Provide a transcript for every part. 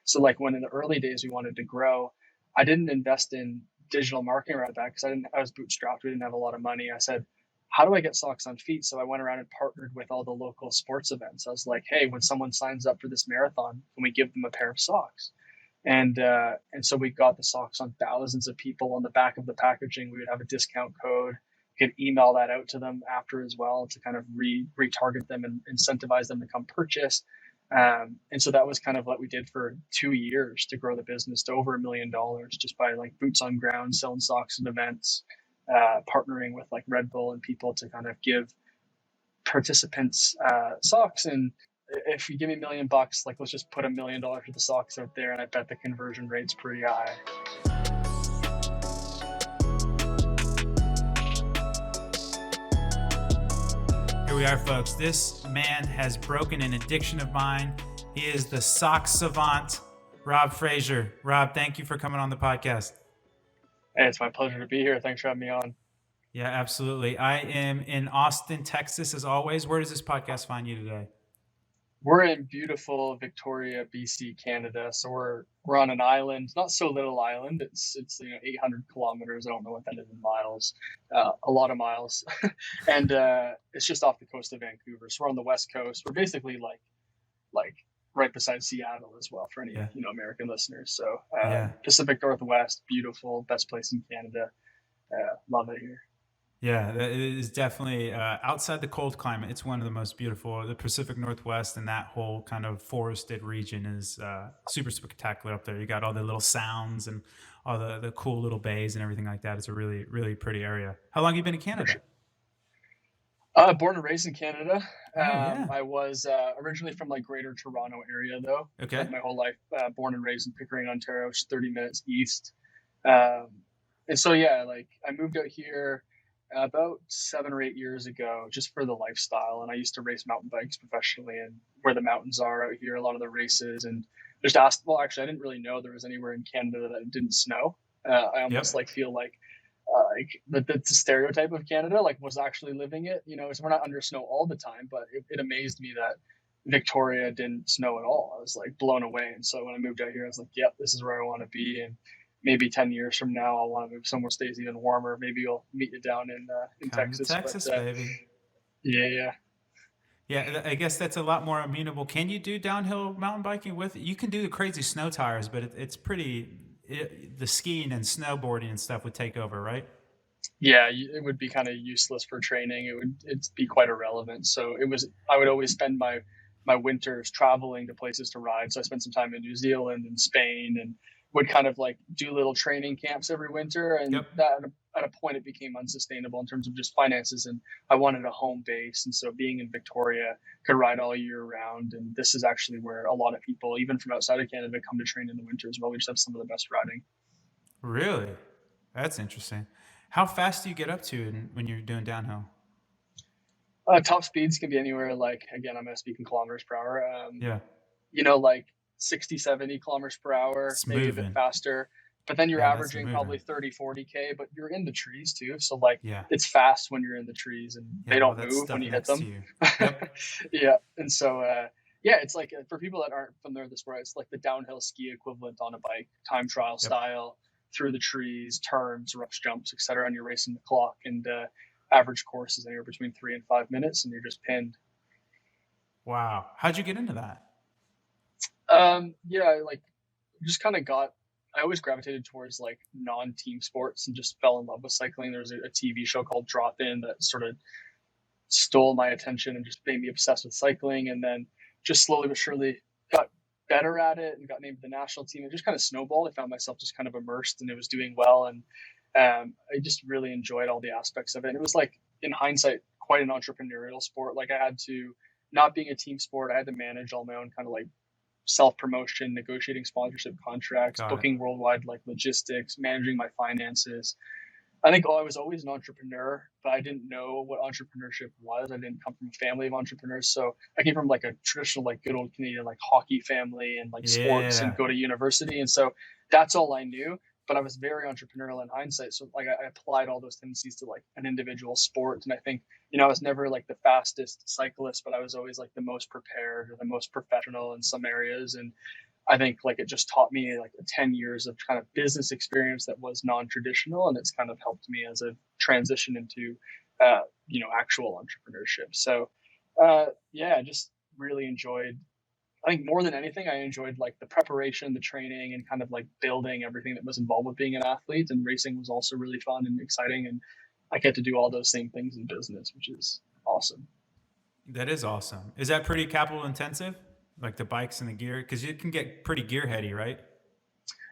So like when in the early days we wanted to grow, I didn't invest in digital marketing right back because I was bootstrapped. We didn't have a lot of money. I said, how do I get socks on feet? So I went around and partnered with all the local sports events. I was like, hey, when someone signs up for this marathon, can we give them a pair of socks? And so we got the socks on thousands of people. On the back of the packaging, we would have a discount code. We could email that out to them after as well to kind of retarget them and incentivize them to come purchase. And so that was kind of what we did for 2 years to grow the business to over $1 million just by like boots on ground, selling socks at events, partnering with like Red Bull and people to kind of give participants socks. And if you give me $1 million, like let's just put $1 million for the socks out there, and I bet the conversion rate's pretty high. Here we are, folks. This man has broken an addiction of mine. He is the sock savant, Rob Fraser. Rob, thank you for coming on the podcast. Hey, it's my pleasure to be here. Thanks for having me on. Yeah, absolutely. I am in Austin, Texas, as always. Where does this podcast find you today? We're in beautiful Victoria, BC, Canada. So we're on an island, not so little island. It's 800 kilometers. I don't know what that is in miles. A lot of miles, and it's just off the coast of Vancouver. So we're on the west coast. We're basically like right beside Seattle as well for any American listeners. So Pacific Northwest, beautiful, best place in Canada. Love it here. Yeah, it is definitely outside the cold climate. It's one of the most beautiful. The Pacific Northwest and that whole kind of forested region is super spectacular up there. You got all the little sounds and all the cool little bays and everything like that. It's a really, really pretty area. How long have you been in Canada? Born and raised in Canada. I was originally from like Greater Toronto area though. Okay. Like my whole life, born and raised in Pickering, Ontario, which is 30 minutes east. And so like I moved out here about 7 or 8 years ago, just for the lifestyle. And I used to race mountain bikes professionally, and where the mountains are out here, a lot of the races, and just asked, well, actually, I didn't really know there was anywhere in Canada that it didn't snow. I almost feel like the stereotype of Canada, like was actually living it, so we're not under snow all the time, but it amazed me that Victoria didn't snow at all. I was like blown away. And so when I moved out here, I was like, yep, this is where I want to be. And maybe 10 years from now, I'll want to move somewhere stays even warmer. Maybe you'll meet you down in Texas. Texas, baby. Yeah. Yeah, I guess that's a lot more amenable. Can you do downhill mountain biking with it? You can do the crazy snow tires, but it's pretty, the skiing and snowboarding and stuff would take over, right? Yeah, it would be kind of useless for training. It'd be quite irrelevant. So I would always spend my winters traveling to places to ride. So I spent some time in New Zealand and Spain, and would kind of like do little training camps every winter. And that at a point it became unsustainable in terms of just finances. And I wanted a home base. And so being in Victoria, could ride all year round. And this is actually where a lot of people, even from outside of Canada, come to train in the winter as well. We just have some of the best riding. Really? That's interesting. How fast do you get up to when you're doing downhill? Top speeds can be anywhere. Like, again, I'm going to speak in kilometers per hour. Like 60, 70 kilometers per hour, maybe a bit faster. But then you're averaging probably 30, 40K, but you're in the trees too. So it's fast when you're in the trees, and they don't move when you hit them. Yeah. And so, it's like for people that aren't familiar with the sport, it's like the downhill ski equivalent on a bike, time trial style, through the trees, turns, roughs, jumps, etc. And you're racing the clock, and average course is anywhere between 3 and 5 minutes, and you're just pinned. Wow. How'd you get into that? Just kind of I always gravitated towards like non-team sports and just fell in love with cycling. There was a TV show called Drop In that sort of stole my attention and just made me obsessed with cycling. And then just slowly but surely got better at it and got named to the national team, and just kind of snowballed. I found myself just kind of immersed, and it was doing well. And I just really enjoyed all the aspects of it. And it was like, in hindsight, quite an entrepreneurial sport. Like I had to, not being a team sport, I had to manage all my own kind of like self-promotion, negotiating sponsorship contracts, booking worldwide like logistics, managing my finances. I think I was always an entrepreneur, but I didn't know what entrepreneurship was. I didn't come from a family of entrepreneurs. So I came from like a traditional, like good old Canadian, like hockey family and like sports and go to university. And so that's all I knew, but I was very entrepreneurial in hindsight. So like I applied all those tendencies to like an individual sport. And I think, I was never like the fastest cyclist, but I was always like the most prepared or the most professional in some areas. And I think like it just taught me like 10 years of kind of business experience that was non-traditional, and it's kind of helped me as a transition into actual entrepreneurship. So yeah, I just really enjoyed, I think more than anything, I enjoyed like the preparation, the training, and kind of like building everything that was involved with being an athlete. And racing was also really fun and exciting, and I get to do all those same things in business, which is awesome. That is awesome. Is that pretty capital intensive? Like the bikes and the gear? Because you can get pretty gear heady, right?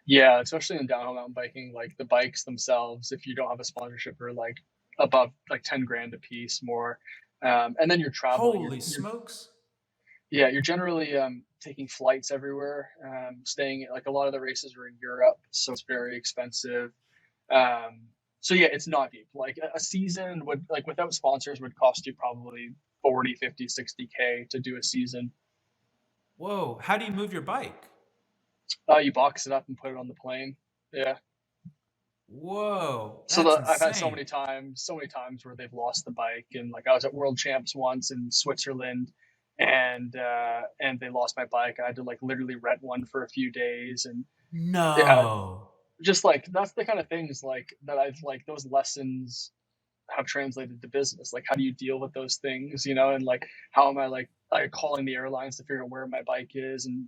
Yeah, especially in downhill mountain biking, like the bikes themselves, if you don't have a sponsorship, are like above like 10 grand a piece more. And then you're traveling, Holy smokes. yeah, you're generally taking flights everywhere, staying like a lot of the races are in Europe, so it's very expensive. Um, so yeah, it's not deep. Like a season would, like without sponsors, would cost you probably 40, 50, 60K to do a season. Whoa. How do you move your bike? You box it up and put it on the plane. Yeah. Whoa. So That's I've had insane. so many times where they've lost the bike, and like I was at World Champs once in Switzerland, and they lost my bike. I had to like literally rent one for a few days, and yeah, No. just like that's the kind of things like that I've like those lessons have translated to business. Like how do you deal with those things, and like how am I like calling the airlines to figure out where my bike is, and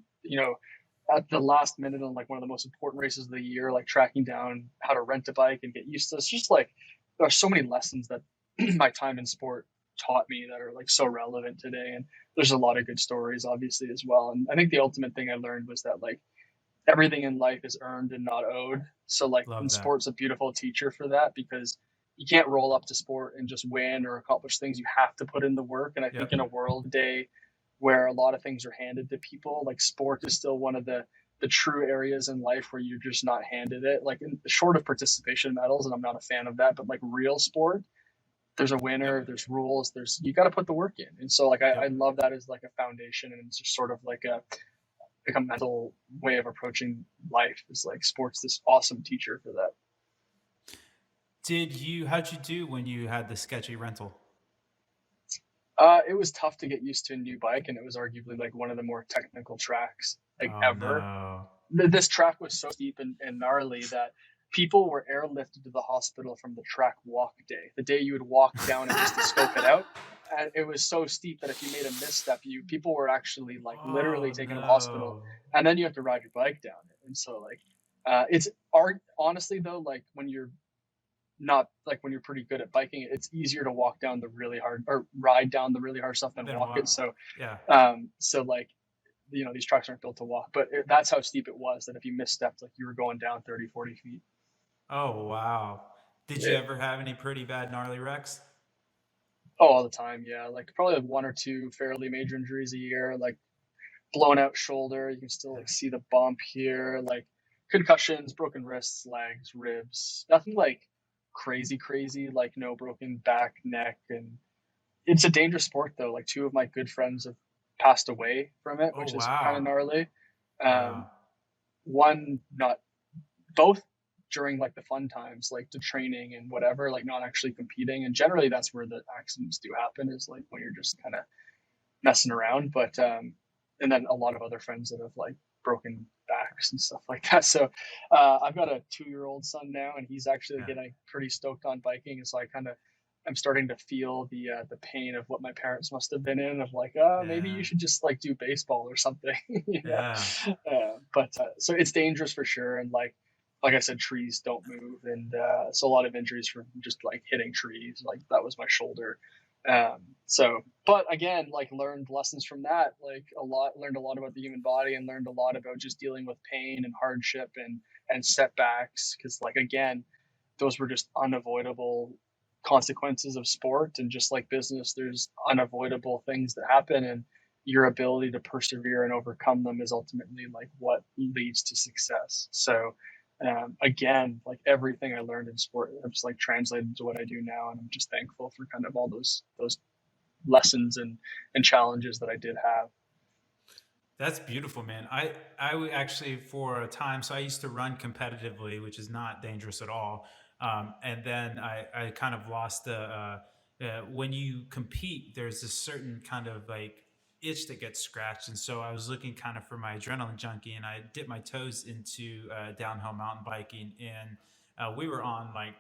at the last minute on like one of the most important races of the year, like tracking down how to rent a bike and get used to it. It's just like there are so many lessons that my time in sport taught me that are like so relevant today. And there's a lot of good stories obviously as well. And I think the ultimate thing I learned was that like everything in life is earned and not owed. So like, and Love that. sport's a beautiful teacher for that, because you can't roll up to sport and just win or accomplish things. You have to put in the work. And I think in Yep. a world today where a lot of things are handed to people, like sport is still one of the true areas in life where you're just not handed it. Like short of participation medals, and I'm not a fan of that, but like real sport, there's a winner, Yep. there's rules, there's you got to put the work in. And so like I Yep. love that as like a foundation, and it's just sort of like a mental way of approaching life. Is like sports this awesome teacher for that. How'd you do when you had the sketchy rental? It was tough to get used to a new bike, and it was arguably like one of the more technical tracks like Oh ever. no. This track was so steep and gnarly that people were airlifted to the hospital from the track walk day, the day you would walk down it just to scope it out. And it was so steep that if you made a misstep, people were actually like literally Oh taken to the hospital, no. and then you have to ride your bike down it. And so like, it's honestly though, like when you're not like when you're pretty good at biking, it's easier to walk down the really hard or ride down the really hard stuff than Then walk it. what? So, Yeah. so like, these tracks aren't built to walk, but that's how steep it was that if you misstepped, like you were going down 30, 40 feet. Oh wow. Did you Yeah. ever have any pretty bad gnarly wrecks? Oh, all the time. Yeah. Like probably like one or two fairly major injuries a year, like blown out shoulder. You can still like see the bump here, like concussions, broken wrists, legs, ribs, nothing like crazy, crazy, like no broken back, neck. And it's a dangerous sport though. Like two of my good friends have passed away from it, Oh which is kind of wow. gnarly. Um, Wow. one not both during like the fun times, like the training and whatever, like not actually competing. And generally that's where the accidents do happen, is like when you're just kind of messing around. But and then a lot of other friends that have like broken backs and stuff like that. So I've got a 2-year old son now, and he's actually Yeah. getting pretty stoked on biking. And so I'm starting to feel the pain of what my parents must have been in, of like, oh, maybe you Yeah. should just like do baseball or something. Yeah. But so it's dangerous for sure. And like I said, trees don't move, and so a lot of injuries from just like hitting trees. Like that was my shoulder. So, but again, like learned lessons from that, like learned a lot about the human body, and learned a lot about just dealing with pain and hardship and setbacks. Cause like, again, those were just unavoidable consequences of sport. And just like business, there's unavoidable things that happen, and your ability to persevere and overcome them is ultimately like what leads to success. So, again, like everything I learned in sport, I've just like translated to what I do now, and I'm just thankful for kind of all those lessons and challenges that I did have. That's beautiful, man. Actually for a time, so I used to run competitively, which is not dangerous at all. And then I kind of lost the when you compete, there's a certain kind of like itch that gets scratched. And so I was looking kind of for my adrenaline junkie, and I dipped my toes into downhill mountain biking. And we were on like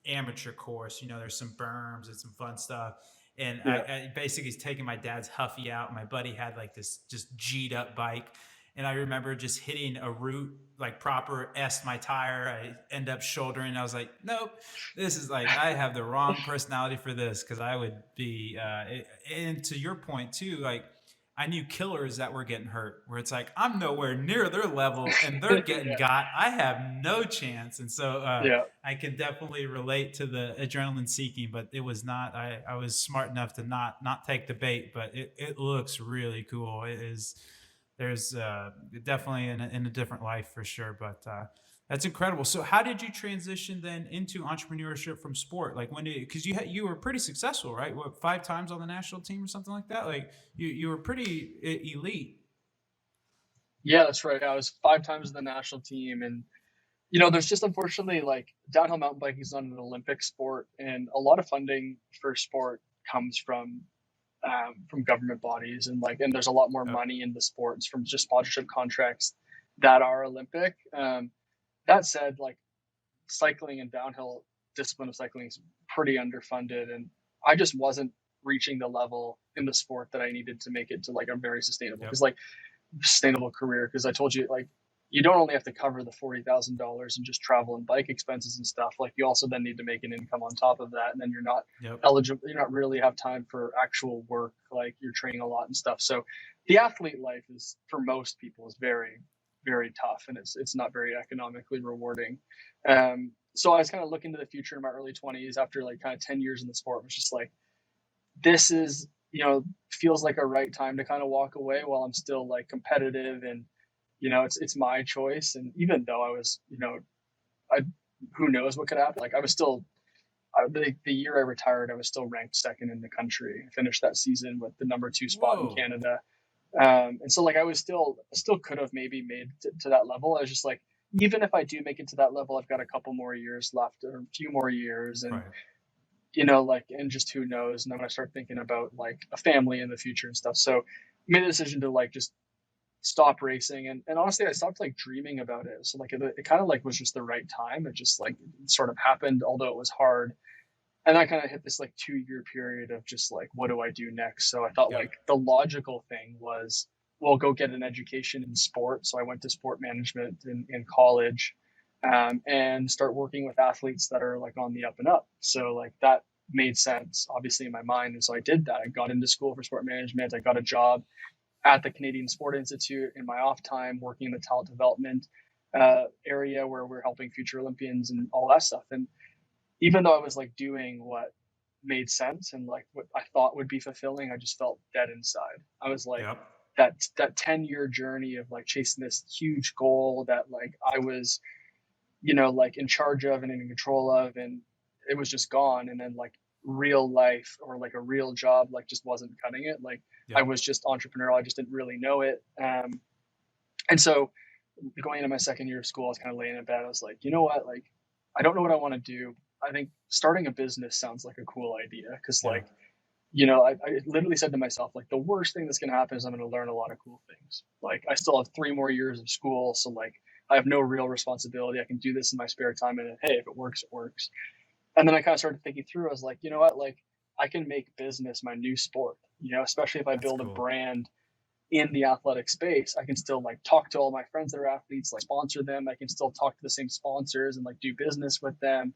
amateur course. You know, there's some berms and some fun stuff. And Yeah. I basically was taking my dad's Huffy out. My buddy had like this just G'd up bike. And I remember just hitting a route like proper S my tire. I end up shouldering. I was like, nope, this is like, I have the wrong personality for this. Cause I would be, and to your point too, like I knew killers that were getting hurt where it's like, I'm nowhere near their level and they're getting Yeah. got. I have no chance. And so, Yeah. I can definitely relate to the adrenaline seeking, but it was not, I was smart enough to not take the bait, but it looks really cool. It is, there's definitely in a different life for sure, but that's incredible. So how did you transition then into entrepreneurship from sport? Like when did, because you were pretty successful, right? What, 5 times on the national team or something like that? Like you were pretty elite. Yeah, that's right. I was 5 times in the national team, and there's just unfortunately like downhill mountain biking is not an Olympic sport, and a lot of funding for sport comes from government bodies, and there's a lot more Oh, money in the sports from just sponsorship contracts that are Olympic. That said, like cycling and downhill discipline of cycling is pretty underfunded, and I just wasn't reaching the level in the sport that I needed to make it to like a very sustainable, yep, because like sustainable career, because I told you like you don't only have to cover the $40,000 and just travel and bike expenses and stuff. Like you also then need to make an income on top of that, and then you're not yep, eligible. You're not really have time for actual work. Like you're training a lot and stuff. So the athlete life is for most people is very very tough, and it's not very economically rewarding. So I was kind of looking to the future in my early 20s after like kind of 10 years in the sport. It was just like this is feels like a right time to kind of walk away while I'm still like competitive, and it's my choice. And even though I was I who knows what could happen, like I was still the year I retired I was still ranked second in the country. I finished that season with the number 2 spot in whoa, Canada. And so like I was still could have maybe made to that level. I was just like, even if I do make it to that level, I've got a couple more years left, or a few more years. And right, like, and just who knows. And I'm going to start thinking about like a family in the future and stuff. So I made a decision to like just stop racing. And honestly, I stopped like dreaming about it. So like it kind of like was just the right time. It just like sort of happened, although it was hard. And I kind of hit this like 2 year period of just like, what do I do next? So I thought yep, like the logical thing was, well, go get an education in sport. So I went to sport management in college, and start working with athletes that are like on the up and up. So like that made sense, obviously, in my mind. And so I did that. I got into school for sport management. I got a job at the Canadian Sport Institute in my off time, working in the talent development area where we're helping future Olympians and all that stuff. And even though I was like doing what made sense and like what I thought would be fulfilling, I just felt dead inside. I was like yep, that 10-year journey of like chasing this huge goal that like I was, like in charge of and in control of, and it was just gone. And then like real life or like a real job like just wasn't cutting it. Like I yep, was just entrepreneurial. I just didn't really know it. And so going into my second year of school, I was kind of laying in bed. I was like, you know what? Like, I don't know what I want to do. I think starting a business sounds like a cool idea because, yeah, like, I literally said to myself, like, the worst thing that's going to happen is I'm going to learn a lot of cool things. Like, I still have 3 more years of school. So, like, I have no real responsibility. I can do this in my spare time. And hey, if it works, it works. And then I kind of started thinking through. I was like, you know what? Like, I can make business my new sport, especially if I that's build a cool. brand in the athletic space. I can still like talk to all my friends that are athletes, like sponsor them. I can still talk to the same sponsors and like do business with them.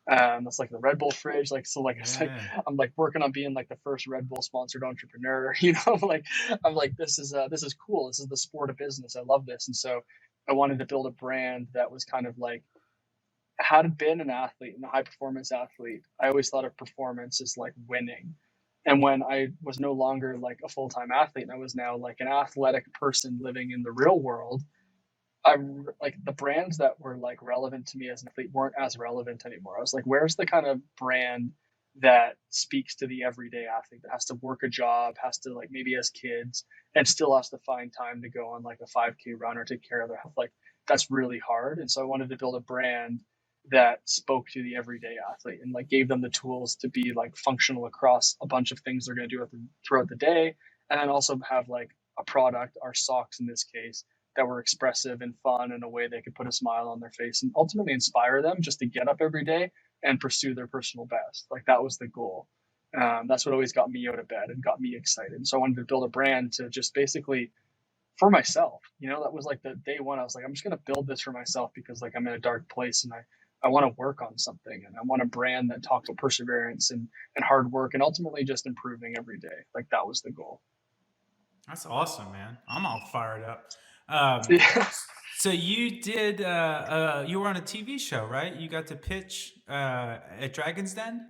That's like the Red Bull fridge. Like, so like, it's like, Yeah, I'm like working on being like the first Red Bull sponsored entrepreneur, I'm like, this is cool. This is the sport of business. I love this. And so I wanted to build a brand that was kind of like, had been an athlete and a high performance athlete, I always thought of performance as like winning. And when I was no longer like a full time athlete and I was now like an athletic person living in the real world, I like the brands that were like relevant to me as an athlete weren't as relevant anymore. I was like, where's the kind of brand that speaks to the everyday athlete that has to work a job, has to like maybe has kids, and still has to find time to go on like a 5K run or take care of their health? Like that's really hard. And so I wanted to build a brand that spoke to the everyday athlete and like gave them the tools to be like functional across a bunch of things they're going to do throughout the day, and then also have like a product, our socks in this case, that were expressive and fun in a way they could put a smile on their face and ultimately inspire them just to get up every day and pursue their personal best. Like that was the goal. That's what always got me out of bed and got me excited. So I wanted to build a brand to just basically for myself. That was like the day one. I was like, I'm just going to build this for myself because like I'm in a dark place and I want to work on something and I want a brand that talks about perseverance and hard work and ultimately just improving every day. Like that was the goal. That's awesome, man. I'm all fired up. Yeah. So you did, you were on a TV show, right? You got to pitch at Dragon's Den?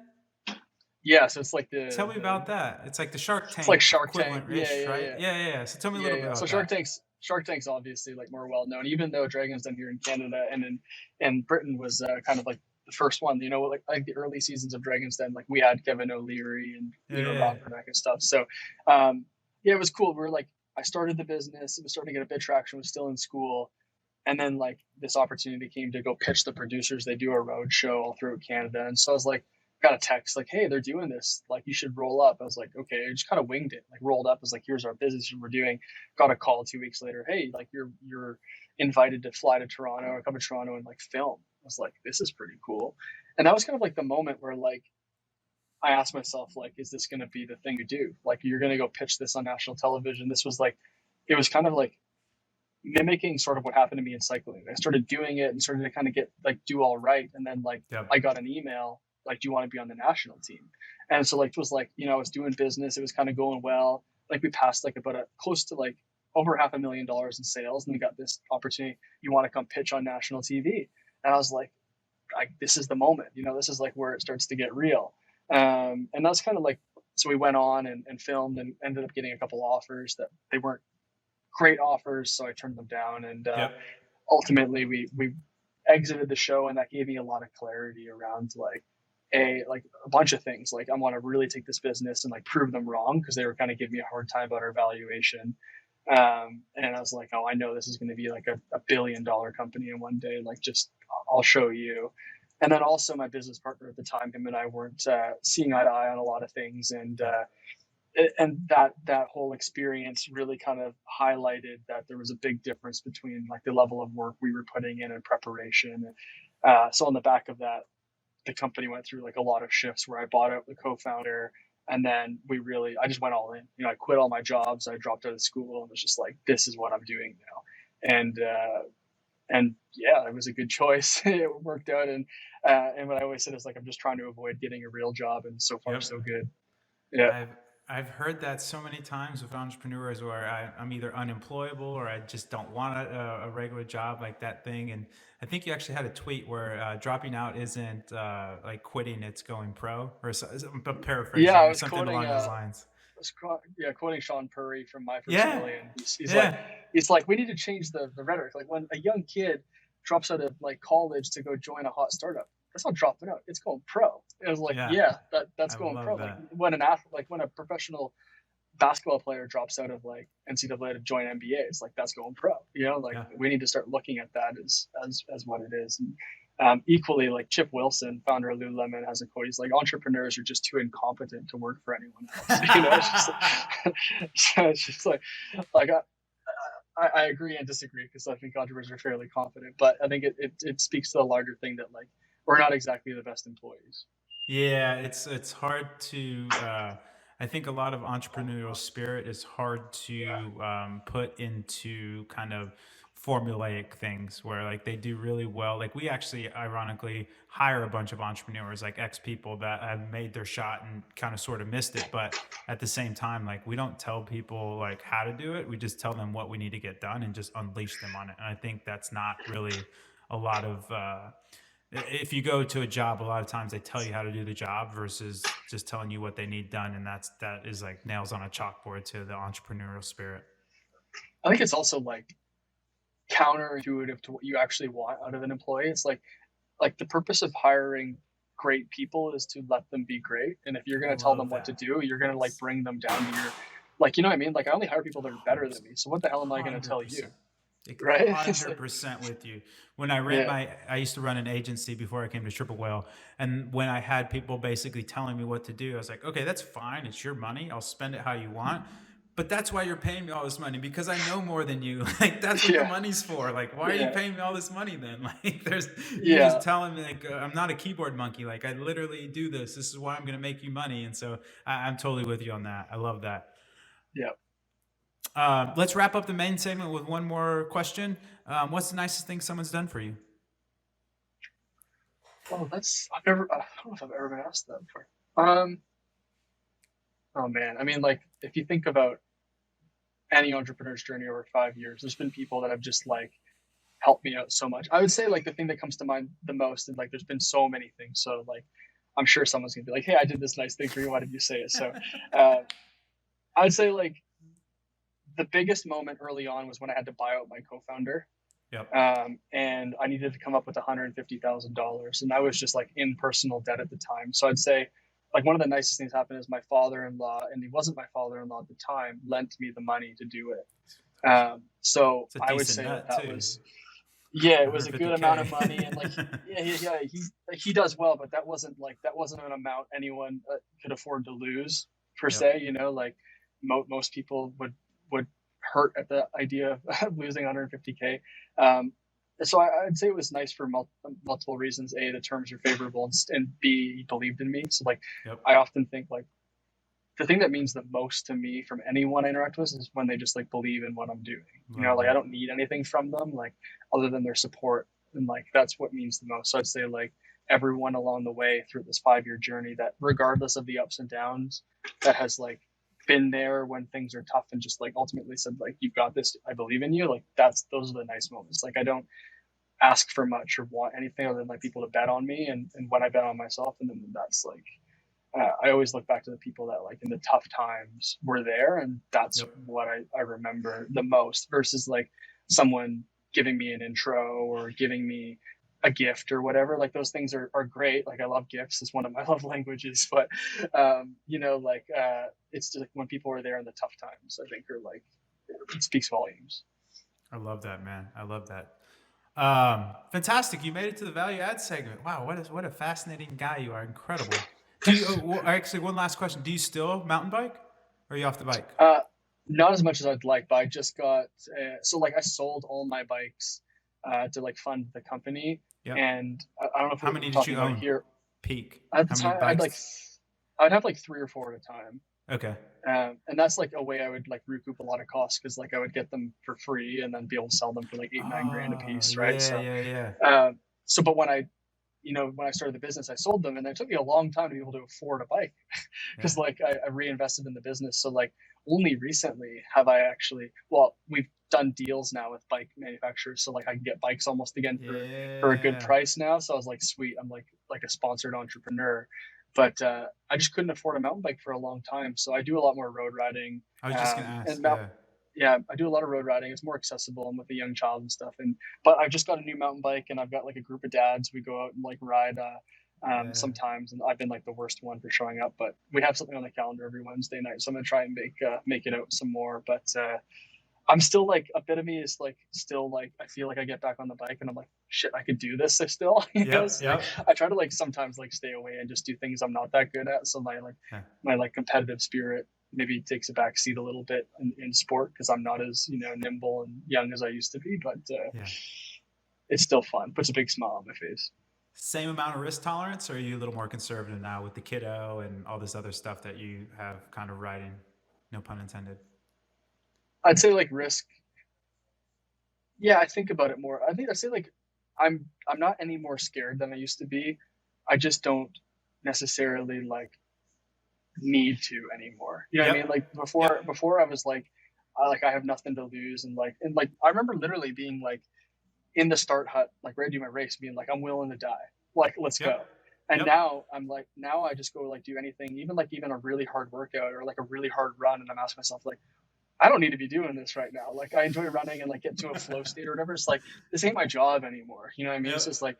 Yeah. So it's like Tell me about that. It's like the Shark it's like Tank Shark Tank. Yeah. equivalent-ish, Yeah. right? Yeah. Yeah, yeah, yeah. So tell me a Yeah, little bit yeah. So about Shark that. Tank's obviously like more well known, even though Dragon's Den here in Canada and Britain was kind of like the first one. Like the early seasons of Dragon's Den, like we had Kevin O'Leary and Yeah, yeah. Rob Fraser and stuff. So yeah, it was cool. We were like, I started the business. It was starting to get a bit traction. Was still in school, and then like this opportunity came to go pitch the producers. They do a road show all through Canada, and so I was like, got a text like, hey, they're doing this, like you should roll up. I was like, okay. I just kind of winged it, like rolled up. I was like, here's our business we're doing. Got a call 2 weeks later, hey, like you're invited to fly to Toronto or come to Toronto and like film. I was like, this is pretty cool. And that was kind of like the moment where like I asked myself, like, is this going to be the thing you do? Like, you're going to go pitch this on national television. This was like, it was kind of like mimicking sort of what happened to me in cycling. I started doing it and started to kind of get like do all right. And then like Yep. I got an email, like, do you want to be on the national team? And so like it was like, I was doing business. It was kind of going well. Like we passed like about close to like over $500,000 in sales. And we got this opportunity. You want to come pitch on national TV? And I was like, this is the moment, this is like where it starts to get real. And that's kind of like, so we went on and filmed and ended up getting a couple offers that they weren't great offers. So I turned them down. And Yep. ultimately we exited the show, and that gave me a lot of clarity around like a bunch of things. Like I want to really take this business and like prove them wrong because they were kind of giving me a hard time about our valuation. And I was like, oh, I know this is going to be like a $1 billion company in one day. Like, just I'll show you. And then also my business partner at the time, him and I weren't seeing eye to eye on a lot of things. And that whole experience really kind of highlighted that there was a big difference between like the level of work we were putting in and preparation. So on the back of that, the company went through like a lot of shifts where I bought out the co-founder, and then I just went all in. I quit all my jobs. I dropped out of school and was just like, this is what I'm doing now. And yeah, it was a good choice. It worked out. And what I always said is like, I'm just trying to avoid getting a real job. And so far, Yep. so good. Yeah. I've heard that so many times with entrepreneurs where I'm either unemployable or I just don't want a regular job, like that thing. And I think you actually had a tweet where dropping out isn't like quitting, it's going pro, or I'm paraphrasing, Yeah, I or was something along those lines. quoting Sean Purry from My First Yeah, Million. yeah, He's like, we need to change the rhetoric. Like when a young kid drops out of like college to go join a hot startup, that's not dropping out. It's going pro. It was like, yeah. yeah, that's I going pro. love Like that. when an athlete, like when a professional basketball player drops out of like NCAA to join NBA, it's like that's going pro. Like Yeah. we need to start looking at that as what it is. And equally, like Chip Wilson, founder of Lululemon, has a quote. He's like, entrepreneurs are just too incompetent to work for anyone else. It's just like, so it's just like I agree and disagree because I think entrepreneurs are fairly confident, but I think it speaks to the larger thing that like we're not exactly the best employees. Yeah, it's hard to. I think a lot of entrepreneurial spirit is hard to put into kind of formulaic things where like they do really well. Like we actually, ironically, hire a bunch of entrepreneurs, like ex people that have made their shot and kind of sort of missed it, but at the same time, like we don't tell people like how to do it. We just tell them what we need to get done and just unleash them on it. And I think that's not really a lot of. If you go to a job, a lot of times they tell you how to do the job versus just telling you what they need done, and that is like nails on a chalkboard to the entrepreneurial spirit. I think it's also like counterintuitive to what you actually want out of an employee. It's like the purpose of hiring great people is to let them be great. And if you're I going to tell them love what to that. do, you're going to like bring them down to your, like, you know what I mean? Like I only hire people that are better than me. So what the hell am I going to tell you? 100%. Right. 100% with you. When Yeah. I used to run an agency before I came to Triple Whale, and when I had people basically telling me what to do, I was like, okay, that's fine. It's your money. I'll spend it how you want. but that's why you're paying me all this money, because I know more than you. Like, that's what the Yeah, money's for. Like, why are you yeah, paying me all this money then? Like, you're just yeah, telling me, like, I'm not a keyboard monkey. Like, I literally do this. This is why I'm going to make you money. And so I'm totally with you on that. I love that. yeah. Let's wrap up the main segment with one more question. What's the nicest thing someone's done for you? Oh, I don't know if I've ever been asked that before. Um, oh man, I mean, like if you think about any entrepreneur's journey over 5 years, there's been people that have just like helped me out so much. I would say like the thing that comes to mind the most, and like there's been so many things. So like I'm sure someone's gonna be like, "Hey, I did this nice thing for you. Why did you say it?" So uh, I would say like the biggest moment early on was when I had to buy out my co-founder. Yep. And I needed to come up with $150,000, and I was just like in personal debt at the time. So I'd say, like one of the nicest things happened is my father-in-law, and he wasn't my father-in-law at the time, lent me the money to do it. So It's a I would decent say that nut that too. was, yeah, it was a good amount of money, and like 150K. yeah, he does well, but that wasn't an amount anyone could afford to lose per Yep. se. You know, like most people would hurt at the idea of losing 150K. Um, so I'd say it was nice for multiple reasons. A, the terms are favorable, and B, he believed in me. So like, Yep. I often think like the thing that means the most to me from anyone I interact with is when they just like believe in what I'm doing. You know, Love like I that. don't need anything from them, like other than their support, and like that's what means the most. So I'd say like everyone along the way through this 5 year journey, that regardless of the ups and downs, that has like been there when things are tough and just like ultimately said like, you've got this, I believe in you. Like those are the nice moments. Like I don't ask for much or want anything other than like people to bet on me, and when I bet on myself, and then that's like I always look back to the people that like in the tough times were there, and that's Yep. what I remember the most versus like someone giving me an intro or giving me a gift or whatever. Like those things are great. Like I love gifts, it's one of my love languages, but like it's just like when people are there in the tough times, I think are like it speaks volumes. I love that, man. I love that. Fantastic. You made it to the value add segment. Wow, what a fascinating guy you are. Incredible. Do you actually, one last question. Do you still mountain bike, or are you off the bike? Uh, Not as much as I'd like, but I just got so like I sold all my bikes to like fund the company, Yep. and I don't know if How we're many did talking you about it own? here. Peak. At the How many time, bikes? I'd have like 3 or 4 at a time, Okay. and that's like a way I would like recoup a lot of costs because like I would get them for free and then be able to sell them for like 8, 9 grand a Oh, piece, right? yeah, yeah, yeah. Um, but when I started the business, I sold them, and it took me a long time to be able to afford a bike Yeah. because like I reinvested in the business. So like only recently have I actually, well, we've done deals now with bike manufacturers, so like I can get bikes almost again for a good Yeah. price now. So I was like, sweet, I'm like a sponsored entrepreneur. But I just couldn't afford a mountain bike for a long time. So I do a lot more road riding, I was just gonna ask. and Yeah. yeah, I do a lot of road riding. It's more accessible and with a young child and stuff. But I've just got a new mountain bike, and I've got like a group of dads. We go out and like ride Yeah. sometimes, and I've been like the worst one for showing up. But we have something on the calendar every Wednesday night, so I'm gonna try and make it out some more. But I'm still like a bit of me is like still like I feel like I get back on the bike and I'm like shit, I could do this. I still Yep. so, like Yep. I try to like sometimes like stay away and just do things I'm not that good at. So Yeah. my like competitive spirit maybe takes a back seat a little bit in sport because I'm not as nimble and young as I used to be. But Yeah. it's still fun. Puts a big smile on my face. Same amount of risk tolerance, or are you a little more conservative now with the kiddo and all this other stuff that you have kind of riding? No pun intended. I'd say like risk. Yeah, I think about it more. I'd say like I'm not any more scared than I used to be. I just don't necessarily like need to anymore. You know what I mean? Yep. Like Yep. before I was like I have nothing to lose, and like I remember literally being like in the start hut, like ready to do my race, being like I'm willing to die, like let's Yep. go. And Yep. now I'm like now I just go like do anything, even a really hard workout or like a really hard run, and I'm asking myself like I don't need to be doing this right now. Like I enjoy running and like get to a flow state or whatever. It's like this ain't my job anymore. You know what I mean? It's Yep. just like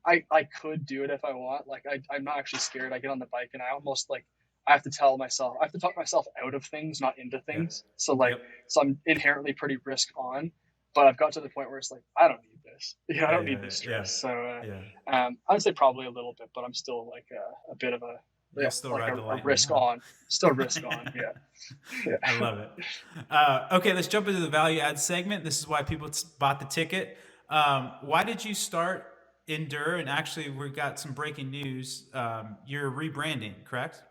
I could do it if I want. Like I'm not actually scared. I get on the bike and I almost like I have to I have to talk myself out of things, not into Yep. things. So I'm inherently pretty risk on, but I've got to the point where it's like I don't need this. I Yeah. don't Yeah. need this Yeah. stress. So Yeah. I would say probably a little bit, but I'm still like a bit of a You'll still like ride the a lightning, risk huh? on, still risk on. Yeah. I Yeah. love it. Okay, let's jump into the value add segment. This is why people bought the ticket. Why did you start Endure? And actually, we got some breaking news. You're rebranding, correct?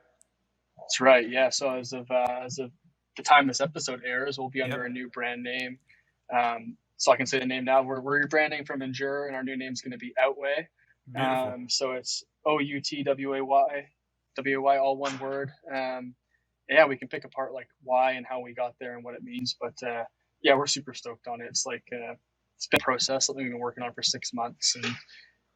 That's right. Yeah. So as of the time this episode airs, we'll be under a Yep. new brand name. So I can say the name now. We're rebranding from Endure, and our new name is going to be OutWay. Beautiful. So it's OUTWAY, all one word. Yeah, we can pick apart like why and how we got there and what it means. But yeah, we're super stoked on it. It's like it's been a process, something we've been working on for 6 months, and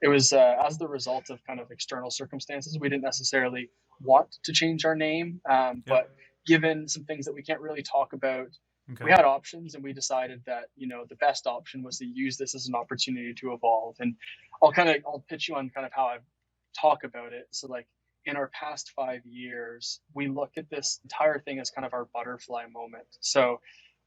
it was as the result of kind of external circumstances. We didn't necessarily want to change our name, Yep. but given some things that we can't really talk about, we Okay. had options, and we decided that the best option was to use this as an opportunity to evolve. And I'll pitch you on kind of how I talk about it. So like in our past 5 years, we look at this entire thing as kind of our butterfly moment. So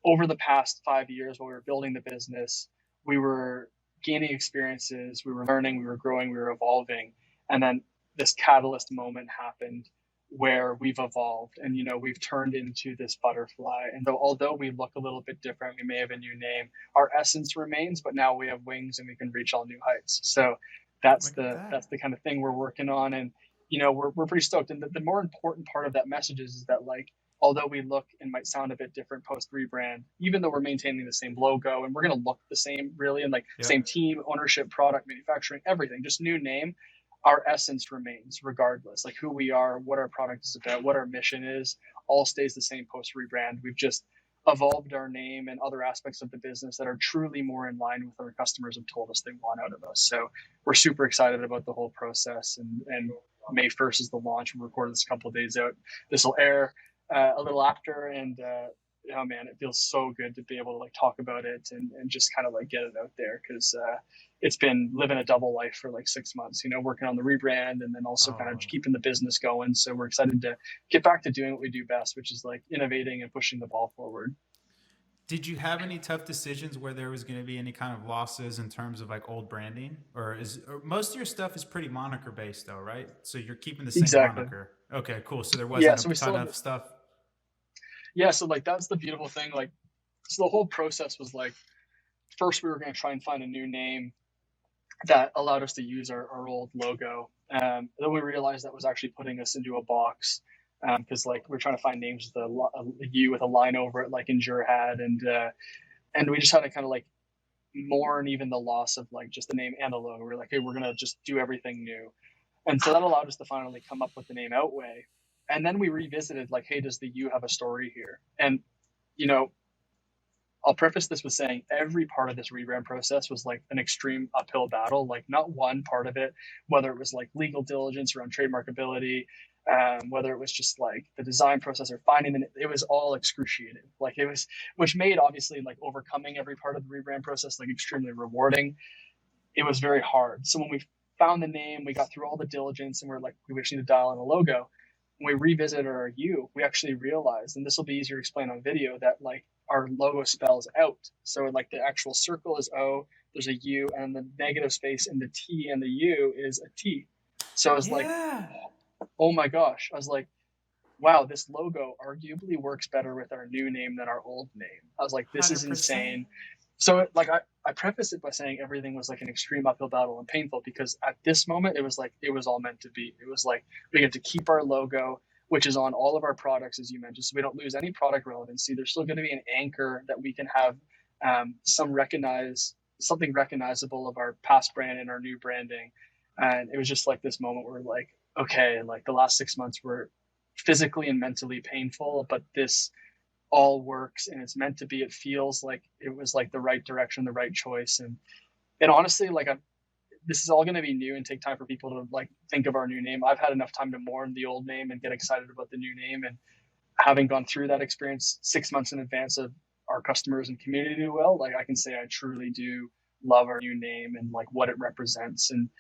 over the past 5 years, while we were building the business, we were gaining experiences, we were learning, we were growing, we were evolving. And then this catalyst moment happened where we've evolved and we've turned into this butterfly. And although we look a little bit different, we may have a new name, our essence remains, but now we have wings and we can reach all new heights. So that's Look at that's that. the kind of thing we're working on. And we're pretty stoked. And the more important part of that message is that like although we look and might sound a bit different post rebrand, even though we're maintaining the same logo and we're going to look the same really, and like same Yep. team, ownership, product, manufacturing, everything, just new name, our essence remains regardless. Like who we are, what our product is about, what our mission is, all stays the same post rebrand. We've just evolved our name and other aspects of the business that are truly more in line with what our customers have told us they want out of us. So we're super excited about the whole process. And May 1st is the launch. We recorded this a couple of days out. This will air a little after, and oh man, it feels so good to be able to like talk about it and just kind of like get it out there, because it's been living a double life for like 6 months, working on the rebrand and then also kind of Oh, keeping the business going. So we're excited to get back to doing what we do best, which is like innovating and pushing the ball forward. did you have any tough decisions where there was going to be any kind of losses in terms of like old branding, or most of your stuff is pretty moniker based though, right? So you're keeping the same Exactly. moniker. Okay, cool. So there Yeah. wasn't a So we ton still have, of stuff. yeah. So like that's the beautiful thing. Like, so the whole process was like, first we were going to try and find a new name that allowed us to use our old logo. Then we realized that was actually putting us into a box, because like we're trying to find names with a U with a line over it, like Endure had, and we just had to kind of like mourn even the loss of like just the name and the logo. We're like, hey, we're gonna just do everything new, and so that allowed us to finally come up with the name OutWay. And then we revisited like, hey, does the U have a story here? And you know, I'll preface this with saying every part of this rebrand process was like an extreme uphill battle. Like not one part of it, whether it was like legal diligence around trademarkability, whether it was just like the design process or finding it was all excruciating. Like it was, which made obviously like overcoming every part of the rebrand process like extremely rewarding. It was very hard. So when we found the name, we got through all the diligence, and we're like, we just need to dial in a logo. When we revisited our U, we actually realized, and this will be easier to explain on video, that like our logo spells out. So like the actual circle is O, there's a U, and the negative space in the T and the U is a T. So I was like, Yeah. oh my gosh. I was like, wow, this logo arguably works better with our new name than our old name. I was like, this is 100%. insane. So like I prefaced it by saying everything was like an extreme uphill battle and painful, because at this moment it was like it was all meant to be. It was like we get to keep our logo, which is on all of our products, as you mentioned, so we don't lose any product relevancy. There's still going to be an anchor that we can have something recognizable of our past brand and our new branding. And it was just like this moment where like, okay, like the last 6 months were physically and mentally painful, but this all works and it's meant to be. It feels like it was like the right direction, the right choice. And honestly, like this is all going to be new and take time for people to like think of our new name. I've had enough time to mourn the old name and get excited about the new name. And having gone through that experience 6 months in advance of our customers and community do well, like I can say I truly do love our new name and like what it represents. And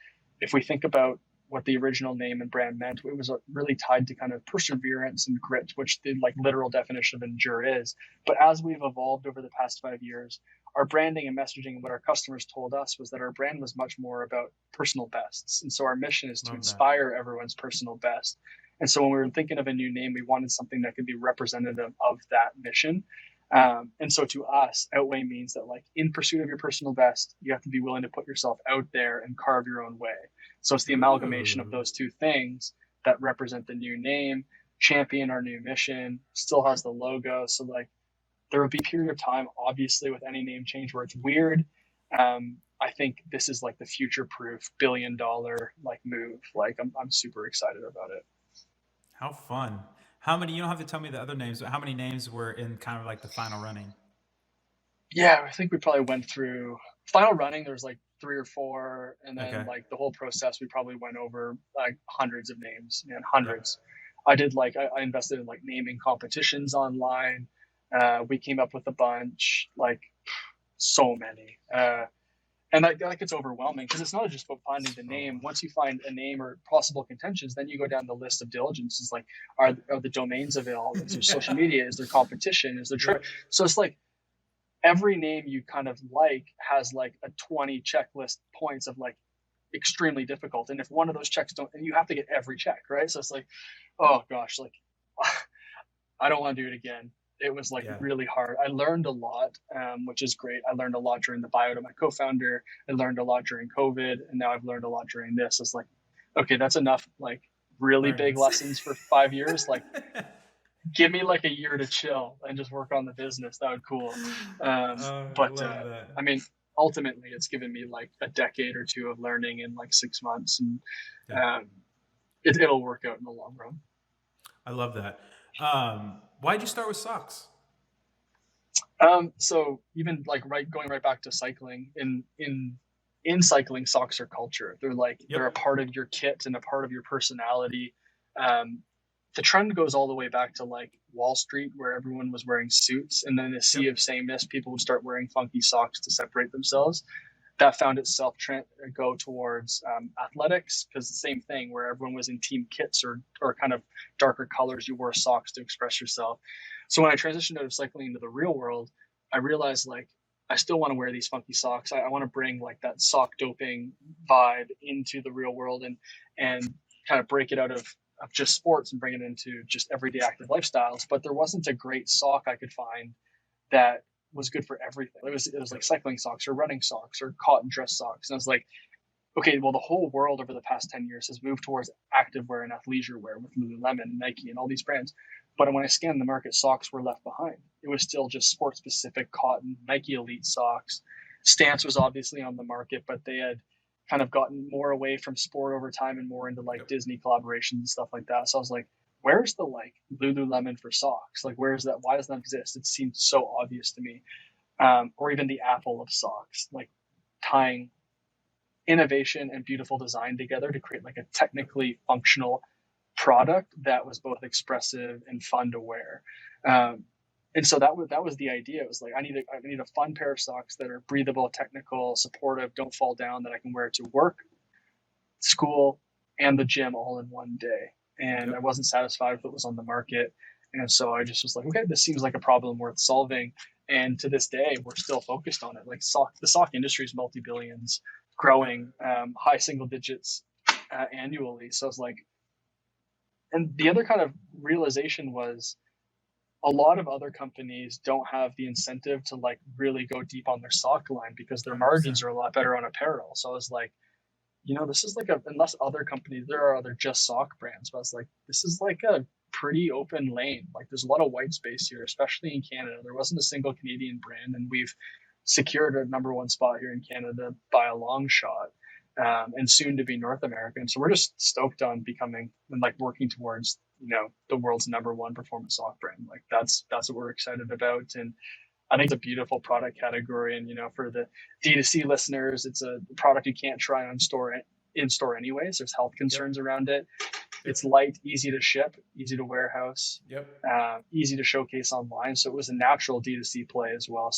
if we think about what the original name and brand meant, it was really tied to kind of perseverance and grit, which the like literal definition of endure is. But as we've evolved over the past 5 years, our branding and messaging and what our customers told us was that our brand was much more about personal bests. And so our mission is to Love that. inspire everyone's personal best. And so when we were thinking of a new name, we wanted something that could be representative of that mission. And so to us, OutWay means that, like, in pursuit of your personal best, you have to be willing to put yourself out there and carve your own way. So it's the amalgamation of Ooh. those two things that represent the new name, champion our new mission, still has the logo. So, like, there would be a period of time, obviously, with any name change where it's weird. I think this is like the future-proof $1 billion like move. Like, I'm super excited about it. How fun. How many, you don't have to tell me the other names, but how many names were in kind of like the final running? Yeah, I think we probably went through final running. There's like 3 or 4, and then, Okay. like, the whole process, we probably went over like hundreds of names, man, Yep. hundreds. I invested in like naming competitions online. We came up with a bunch, like, so many. And that gets overwhelming because it's not just about finding the So name. Once you find a name or possible contentions, then you go down the list of diligence. It's like, are the domains available? Is there social yeah. media? Is there competition? Is there Yep. So it's like every name you kind of like has like a 20 checklist points of like extremely difficult. And if one of those checks don't, and you have to get every check, right? So it's like, oh gosh, like I don't want to do it again. It was like Yeah. really hard. I learned a lot, which is great. I learned a lot during the buyout of my co-founder. I learned a lot during COVID, and now I've learned a lot during this. It's like, okay, that's enough. Like, really big Learnings. lessons for 5 years. Like, give me like a year to chill and just work on the business. That would cool. I But love that. I mean, ultimately, it's given me like a decade or two of learning in like 6 months, and Yeah. um, it'll work out in the long run. I love that. Why'd you start with socks? So even like going right back to cycling, in cycling, socks are culture. They're a Yep. part of your kit and a part of your personality. Um, the trend goes all the way back to like Wall Street, where everyone was wearing suits, and then in a sea Yep. of sameness, people would start wearing funky socks to separate themselves. That found itself go towards athletics, because the same thing, where everyone was in team kits or kind of darker colors, you wore socks to express yourself. So when I transitioned out of cycling into the real world, I realized, like, I still want to wear these funky socks. I want to bring like that sock doping vibe into the real world, and kind of break it out of just sports and bring it into just everyday active lifestyles. But there wasn't a great sock I could find that was good for everything. It was like Yep. cycling socks or running socks or cotton dress socks. And I was like, okay, well, the whole world over the past 10 years has moved towards activewear and athleisure wear with Lululemon and Nike and all these brands. But when I scanned the market, socks were left behind. It was still just sport specific cotton, Nike Elite socks. Stance was obviously on the market, but they had kind of gotten more away from sport over time and more into like Yep. Disney collaborations and stuff like that. So I was like, where's the like Lululemon for socks? Like, where's that? Why doesn't that exist? It seemed so obvious to me. Or even the Apple of socks, like tying innovation and beautiful design together to create like a technically functional product that was both expressive and fun to wear. And so that was the idea. It was like, I need a fun pair of socks that are breathable, technical, supportive, don't fall down, that I can wear to work, school, and the gym all in one day. And I Yep. wasn't satisfied with what was on the market. And so I just was like, okay, this seems like a problem worth solving. And to this day, we're still focused on it. Like, the sock industry is multi-billions, Yep. growing high single digits annually. So it's like, and the other kind of realization was, a lot of other companies don't have the incentive to like really go deep on their sock line because their margins 100%. are a lot better on apparel. So I was like, this is like unless other companies, there are other just sock brands, but I was like, this is like a pretty open lane. Like, there's a lot of white space here, especially in Canada. There wasn't a single Canadian brand, and we've secured a number one spot here in Canada by a long shot, and soon to be North American. So we're just stoked on becoming and like working towards, the world's number one performance sock brand. Like, that's what we're excited about. And I think it's a beautiful product category. And, for the D2C listeners, it's a product you can't try in store anyways. There's health Yep. concerns around it. Yep. It's light, easy to ship, easy to warehouse, Yep. easy to showcase online. So it was a natural D2C play as well.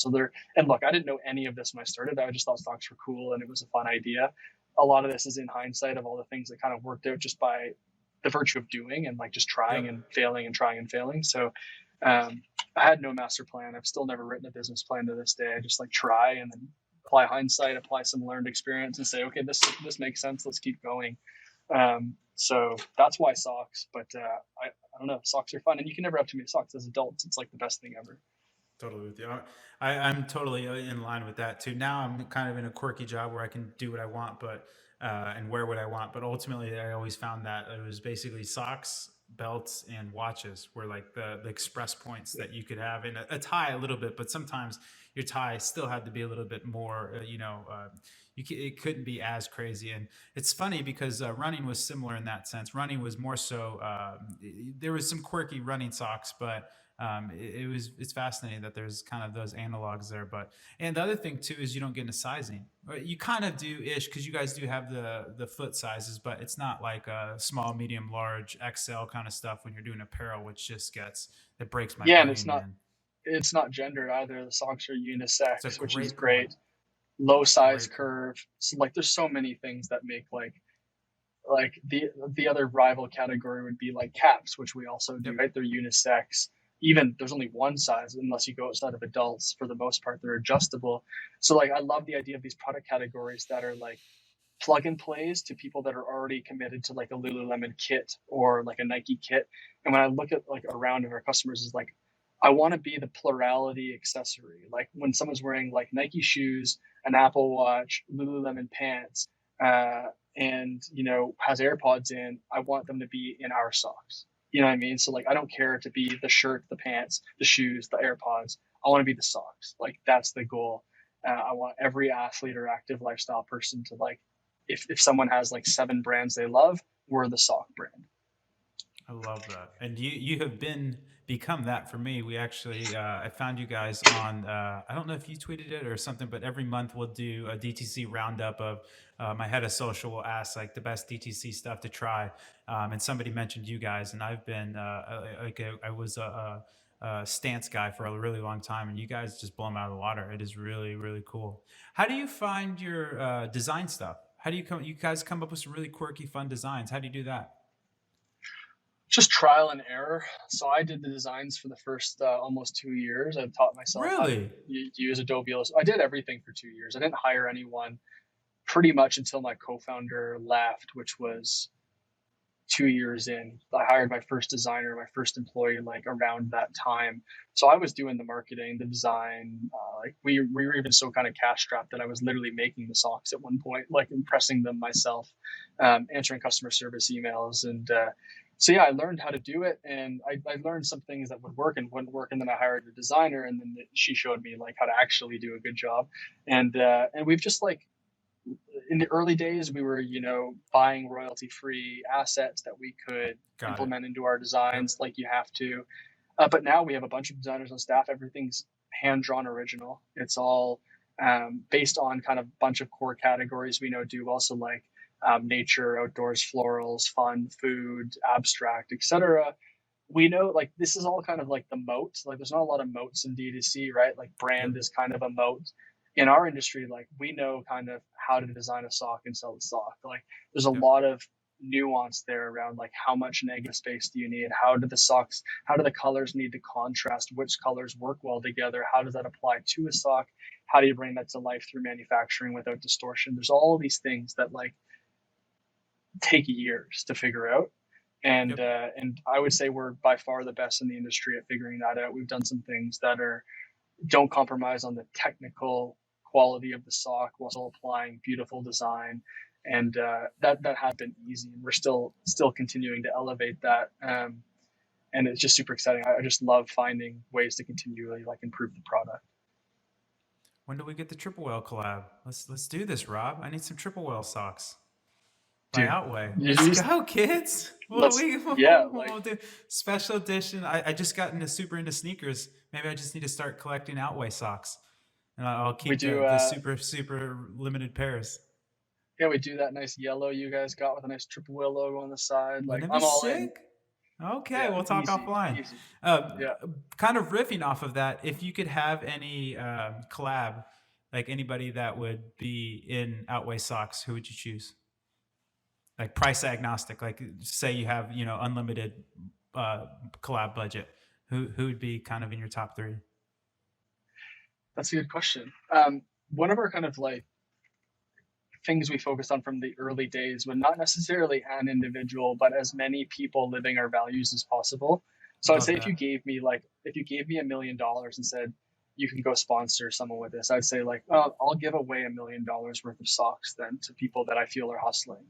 And look, I didn't know any of this when I started. I just thought stocks were cool and it was a fun idea. A lot of this is in hindsight of all the things that kind of worked out just by the virtue of doing and like just trying Yep. and failing and trying and failing. So I had no master plan. I've still never written a business plan to this day. I just like try and then apply hindsight, apply some learned experience, and say, okay, this makes sense. Let's keep going. So that's why socks. But I don't know. Socks are fun, and you can never have too many socks. As adults, it's like the best thing ever. Totally with you. I'm totally in line with that too. Now I'm kind of in a quirky job where I can do what I want, but and wear what I want. But ultimately, I always found that it was basically socks, belts, and watches were like the express points that you could have in a tie a little bit. But sometimes your tie still had to be a little bit more, it couldn't be as crazy. And it's funny because running was similar in that sense. Running was more so there was some quirky running socks, but it's fascinating that there's kind of those analogs there. But and the other thing too is you don't get into sizing. You kind of do ish because you guys do have the foot sizes, but it's not like a small, medium, large, XL kind of stuff when you're doing apparel, which just it breaks my Yeah, and brain, man. it's not gendered either. The socks are It's a unisex, which is great point. great. Low size Great point. curve. So like, there's so many things that make like the other rival category would be like caps, which we also do, Yep. right? They're unisex. Even there's only one size unless you go outside of adults. For the most part, they're adjustable. So like, I love the idea of these product categories that are like plug and plays to people that are already committed to like a Lululemon kit or like a Nike kit. And when I look at like a round of our customers, is like, I want to be the plurality accessory. Like when someone's wearing like Nike shoes, an Apple Watch, Lululemon pants, and has AirPods in, I want them to be in our socks. You know what I mean? So like, I don't care to be the shirt, the pants, the shoes, the AirPods. I want to be the socks. Like that's the goal. I want every athlete or active lifestyle person to like, if someone has like 7 brands they love, we're the sock brand. I love that. And you have become that for me. We actually I found you guys on I don't know if you tweeted it or something, but every month we'll do a DTC roundup of my head of social will ask like the best DTC stuff to try. And somebody mentioned you guys, and I've been I was a stance guy for a really long time, and you guys just blow them out of the water. It is really really cool. How do you find your design stuff? How do you guys come up with some really quirky, fun designs? How do you do that? Just trial and error. So I did the designs for the first almost 2 years. I taught myself how to Really? use Adobe Illustrator. I did everything for 2 years. I didn't hire anyone pretty much until my co-founder left, which was 2 years in. I hired my first designer, my first employee, like around that time. So I was doing the marketing, the design. Like we were even so kind of cash strapped that I was literally making the socks at one point, like impressing them myself, answering customer service emails, and so yeah, I learned how to do it, and I learned some things that would work and wouldn't work, and then I hired a designer, and then she showed me like how to actually do a good job, and we've just like, in the early days, we were, buying royalty free assets that we could Got it. implement into our Yep. designs like you have to. But now we have a bunch of designers on staff. Everything's hand drawn original. It's all based on kind of a bunch of core categories we know do well. So like nature, outdoors, florals, fun, food, abstract, etc. We know like this is all kind of like the moat. Like there's not a lot of moats in D2C, right? Like Yep. brand is kind of a moat. In our industry, like we know kind of how to design a sock and sell a sock. Like there's a Yep. lot of nuance there around like how much negative space do you need? How do the colors need to contrast? Which colors work well together? How does that apply to a sock? How do you bring that to life through manufacturing without distortion? There's all of these things that like take years to figure out. Yep. And I would say we're by far the best in the industry at figuring that out. We've done some things that don't compromise on the technical quality of the sock while still applying beautiful design, and that has been easy, and we're still continuing to elevate that, and it's just super exciting. I just love finding ways to continually like improve the product. When do we get the triple whale collab? Let's do this, Rob. I need some triple whale socks by Dude, OutWay. you Let's just go, kids. let's yeah, like We'll do special edition. I just got into super into sneakers. Maybe I just need to start collecting OutWay socks, and I'll we keep do the super limited pairs. yeah, we do that nice yellow you guys got with a nice triple wheel logo on the side. Like Wouldn't it be I'm all in. sick? Okay, Yeah, we'll talk easy, offline. easy. Uh, Yeah. Kind of riffing off of that, if you could have any collab, like anybody that would be in Outweigh socks, who would you choose? Like price agnostic. Like say you have unlimited uh, collab budget. Who would be kind of in your top three? That's a good question. One of our kind of like things we focused on from the early days, but not necessarily an individual, but as many people living our values as possible. So I'd Love say that. if you gave me $1 million and said you can go sponsor someone with this, I'd say like, well, I'll give away $1 million worth of socks then to people that I feel are hustling,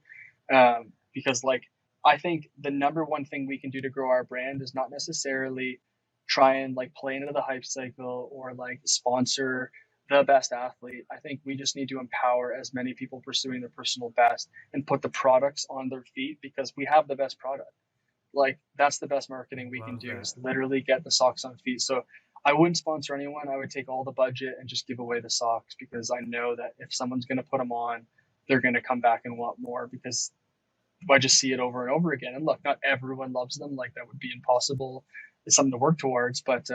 because like I think the number one thing we can do to grow our brand is not necessarily try and like play into the hype cycle or like sponsor the best athlete. I think we just need to empower as many people pursuing their personal best and put the products on their feet because we have the best product. Like that's the best marketing we can Love do that. is literally get the socks on feet. So I wouldn't sponsor anyone. I would take all the budget and just give away the socks because I know that if someone's going to put them on, they're going to come back and want more because I just see it over and over again. And look, not everyone loves them. Like that would be impossible. It's something to work towards, but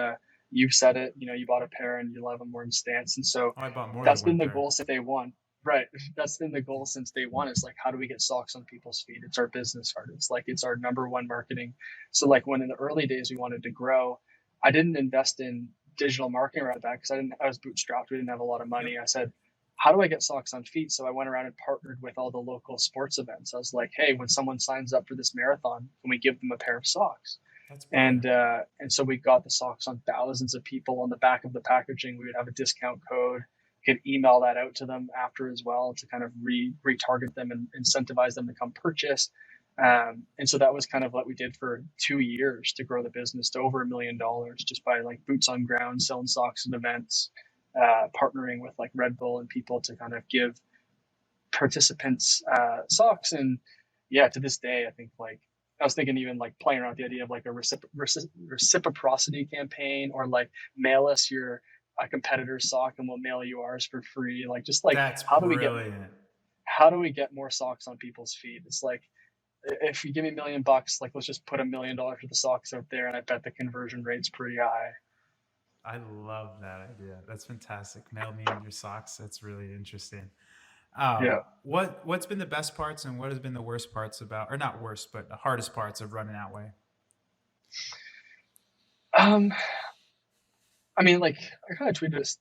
you've said it, you bought a pair and you love them more in stance. And so Oh, I bought more than that's one been the pair. goal since day one. Right. That's been the goal since day one is like, how do we get socks on people's feet? It's our business card. It's like, it's our number one marketing. So like when in the early days we wanted to grow, I didn't invest in digital marketing around that because I was bootstrapped. We didn't have a lot of Yep. money. I said, how do I get socks on feet? So I went around and partnered with all the local sports events. I was like, hey, when someone signs up for this marathon, can we give them a pair of socks? That's And brilliant. so we got the socks on thousands of people. On the back of the packaging, we would have a discount code. Could email that out to them after as well to kind of retarget them and incentivize them to come purchase. And so that was kind of what we did for 2 years to grow the business to over $1 million just by like boots on ground, selling socks at events, partnering with like Red Bull and people to kind of give participants socks. And yeah, to this day, I think like I was thinking even like playing around with the idea of like a reciprocity campaign or like mail us your a competitor's sock and we'll mail you ours for free. Like just like That's brilliant. how do we get more socks on people's feet? It's like if you give me $1 million, like let's just put $1 million for the socks out there, and I bet the conversion rate's pretty high. I love that idea. That's fantastic. Mail me your socks. That's really interesting. Yeah. What's been the best parts and what has been the worst parts about, or not worst, but the hardest parts of running OutWay? Um, I mean, like I kind of tweeted this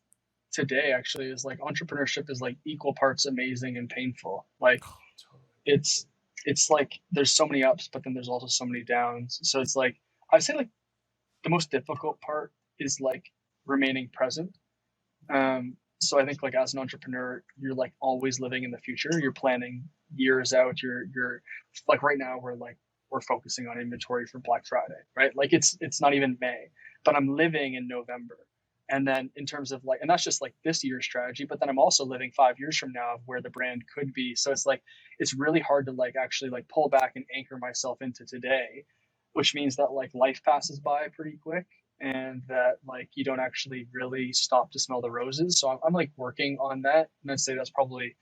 today actually is like entrepreneurship is like equal parts amazing and painful. Like Oh, totally. it's it's like there's so many ups, but then there's also so many downs. So it's like I'd say like the most difficult part is like remaining present. So I think like as an entrepreneur, you're like always living in the future. You're planning years out. You're like right now we're focusing on inventory for Black Friday, right? Like it's not even May, but I'm living in November. And then in terms of like, and that's just like this year's strategy, but then I'm also living 5 years from now of where the brand could be. So it's like it's really hard to like actually like pull back and anchor myself into today, which means that like life passes by pretty quick and that like you don't actually really stop to smell the roses. So I'm like working on that. And I'd say that's probably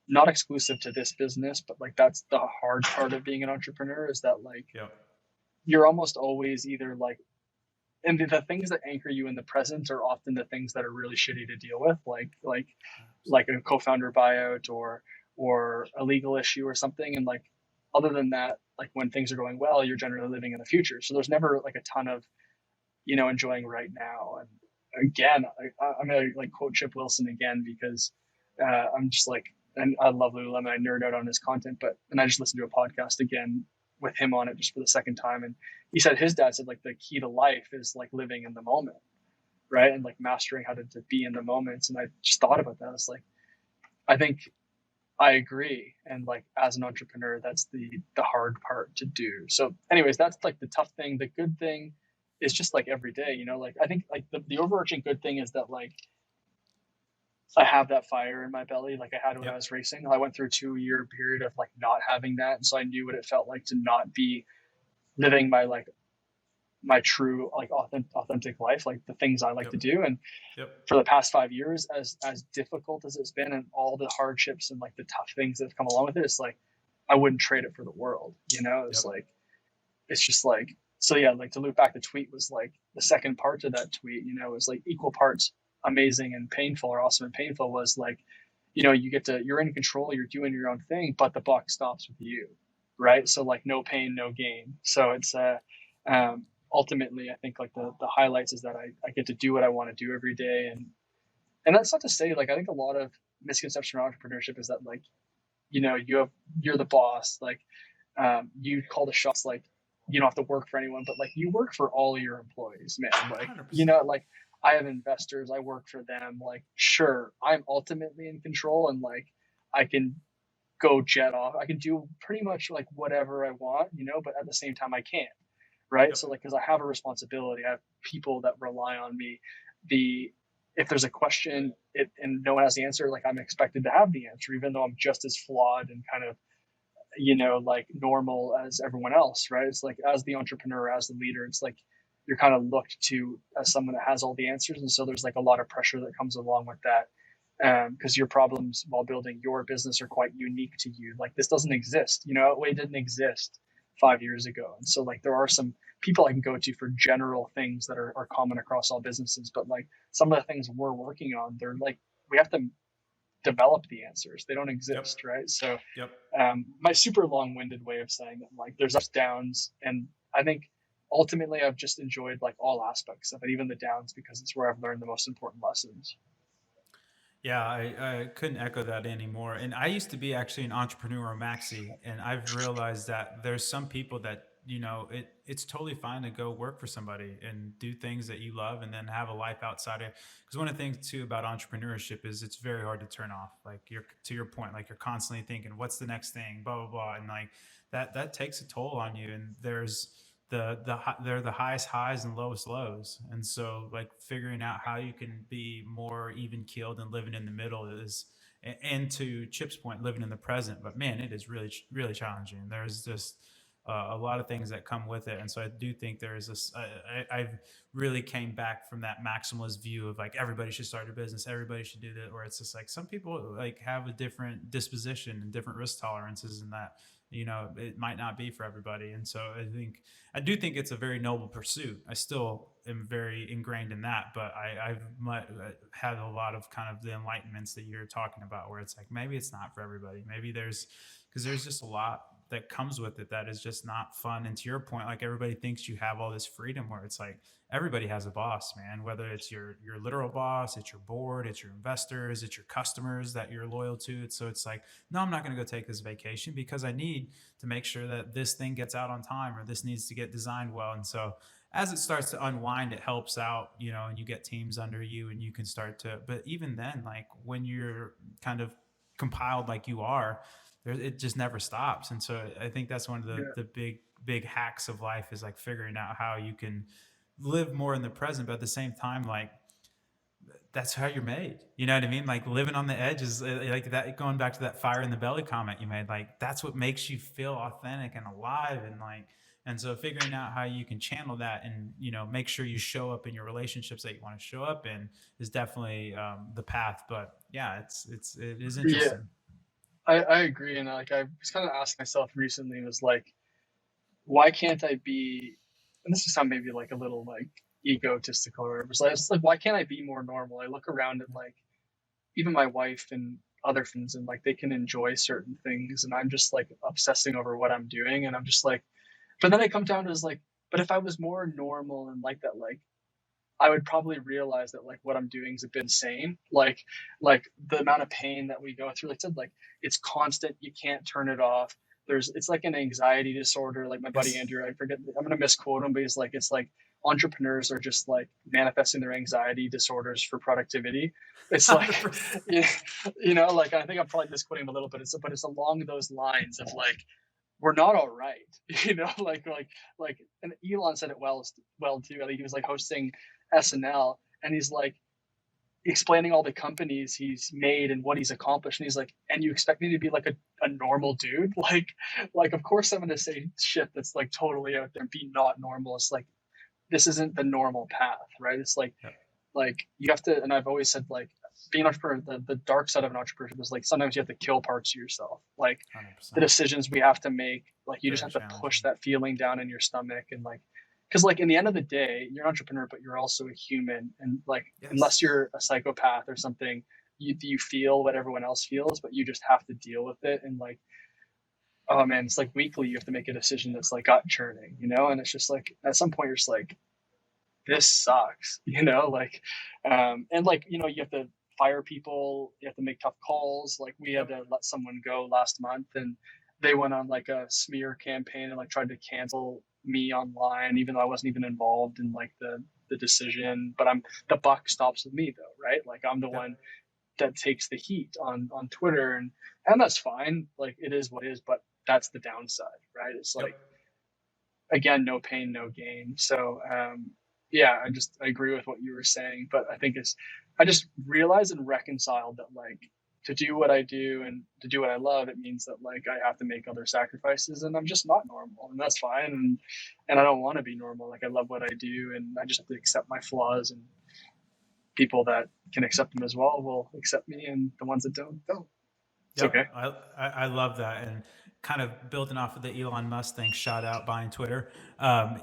not exclusive to this business, but like that's the hard part of being an entrepreneur is that like Yep. you're almost always either like, and the things that anchor you in the present are often the things that are really shitty to deal with, like a co-founder buyout or a legal issue or something. And like other than that, like when things are going well, you're generally living in the future. So there's never like a ton of enjoying right now. And again, I'm gonna like quote Chip Wilson again because I'm just like, and I love Lululemon. I nerd out on his content, and I just listened to a podcast again with him on it just for the second time, and he said his dad said like the key to life is like living in the moment, right, and like mastering how to be in the moments. And I just thought about that. I was like, I think I agree. And like as an entrepreneur, that's the hard part to do. So, anyways, that's like the tough thing. The good thing is just like every day, like I think like the overarching good thing is that like I have that fire in my belly like I had when I Yep. was racing. I went through a 2 year period of like not having that. And so I knew what it felt like to not be living my true like authentic life, like the things I like Yep. to do. And Yep. for the past 5 years, as difficult as it's been and all the hardships and like the tough things that have come along with it, it's like I wouldn't trade it for the world. It's Yep. like it's just like so yeah, like to loop back the tweet was like the second part to that tweet, was like equal parts amazing and painful or awesome and painful was like, you're in control, you're doing your own thing, but the buck stops with you. Right. So like no pain, no gain. So it's ultimately I think like the highlights is that I get to do what I want to do every day. And that's not to say like I think a lot of misconception around entrepreneurship is that like, you're the boss, like, you call the shots, like you don't have to work for anyone, but like you work for all your employees, man. Like, 100%. like I have investors, I work for them. Like, sure, I'm ultimately in control, and like I can go jet off. I can do pretty much like whatever I want, but at the same time I can't. Right. Yep. So like, cause I have a responsibility, I have people that rely on me. If there's a question and no one has the answer, like I'm expected to have the answer, even though I'm just as flawed and kind of, like normal as everyone else. Right. It's like, as the entrepreneur, as the leader, it's like, you're kind of looked to as someone that has all the answers. And so there's like a lot of pressure that comes along with that. Because your problems while building your business are quite unique to you. Like, this doesn't exist. OutWay didn't exist 5 years ago. And so like there are some people I can go to for general things that are common across all businesses. But like some of the things we're working on, they're like, we have to develop the answers. They don't exist. Yep. Right. So Yep. my super long-winded way of saying that, like, there's ups, downs. And I think ultimately I've just enjoyed like all aspects of it, even the downs, because it's where I've learned the most important lessons. Yeah, I couldn't echo that anymore. And I used to be actually an entrepreneur maxi, and I've realized that there's some people that, it's totally fine to go work for somebody and do things that you love and then have a life outside of. Because one of the things too about entrepreneurship is it's very hard to turn off. Like, you're, to your point, like you're constantly thinking, what's the next thing, blah blah blah, and like that takes a toll on you. And there's they're the highest highs and lowest lows. And so like figuring out how you can be more even keeled and living in the middle is, and to Chip's point, living in the present. But man, it is really really challenging. There's just a lot of things that come with it. And so I do think there is this, I've really came back from that maximalist view of like everybody should start a business, everybody should do that, where it's just like some people like have a different disposition and different risk tolerances, and that, it might not be for everybody. And so I do think it's a very noble pursuit. I still am very ingrained in that, but I've had a lot of kind of the enlightenments that you're talking about, where it's like maybe it's not for everybody. Maybe because there's just a lot that comes with it that is just not fun. And to your point, like everybody thinks you have all this freedom, where it's like everybody has a boss, man. Whether it's your literal boss, it's your board, it's your investors, it's your customers that you're loyal to. So it's like, no, I'm not going to go take this vacation because I need to make sure that this thing gets out on time, or this needs to get designed well. And so as it starts to unwind, it helps out, and you get teams under you, and you can start to. But even then, like when you're kind of compiled like you are, it just never stops. And so I think that's one of the big hacks of life, is like figuring out how you can live more in the present, but at the same time, like that's how you're made. You know what I mean? Like living on the edge is like that, going back to that fire in the belly comment you made, like that's what makes you feel authentic and alive. And like, and so figuring out how you can channel that and, make sure you show up in your relationships that you want to show up in is definitely the path. But yeah, it is Yeah, interesting. I agree. And like, I was kind of asking myself recently, was like, why can't I be, and this is sound maybe like a little like egotistical or whatever. So it's like, why can't I be more normal? I look around at like even my wife and other friends, and like they can enjoy certain things, and I'm just like obsessing over what I'm doing. And I'm just like, but then I come down to is like, but if I was more normal and like that, like I would probably realize that like what I'm doing is a bit insane. Like the amount of pain that we go through, like I said, like it's constant. You can't turn it off. It's like an anxiety disorder. Like my buddy Yes. Andrew, I forget, I'm gonna misquote him, but it's like entrepreneurs are just like manifesting their anxiety disorders for productivity. It's like, 100%. like I think I'm probably misquoting him a little bit. But it's along those lines of like, we're not all right, like, and Elon said it well too. I think he was like hosting SNL, and he's like explaining all the companies he's made and what he's accomplished, and he's like, and you expect me to be like a normal dude? Like of course I'm gonna say shit that's like totally out there and be not normal. It's like, this isn't the normal path, right? It's Yep. like you have to, and I've always said like being an entrepreneur, the dark side of an entrepreneur is like sometimes you have to kill parts of yourself, like the 100%. decisions we have to make, like you just Very have to push challenging. that feeling down in your stomach. And like, because like in the end of the day, you're an entrepreneur, but you're also a human. And like, unless Yes. you're a psychopath or something, you feel what everyone else feels, but you just have to deal with it. And like, oh man, it's like weekly you have to make a decision that's like gut churning, and it's just like at some point you're just like, this sucks, like, and like, you have to fire people. You have to make tough calls. Like we had to let someone go last month, and they went on like a smear campaign and like tried to cancel me online, even though I wasn't even involved in like the decision. But the buck stops with me though, right? Like I'm the one that takes the heat on Twitter, and that's fine. Like it is what it is, but that's the downside, right? It's like, again, no pain, no gain. So yeah, I agree with what you were saying, but I think I just realized and reconciled that like to do what I do and to do what I love, it means that like I have to make other sacrifices, and I'm just not normal, and that's fine. And I don't want to be normal. Like I love what I do, and I just have to accept my flaws, and people that can accept them as well will accept me, and the ones that don't. It's okay. I love that. And kind of building off of the Elon Musk thing, shout out buying Twitter. What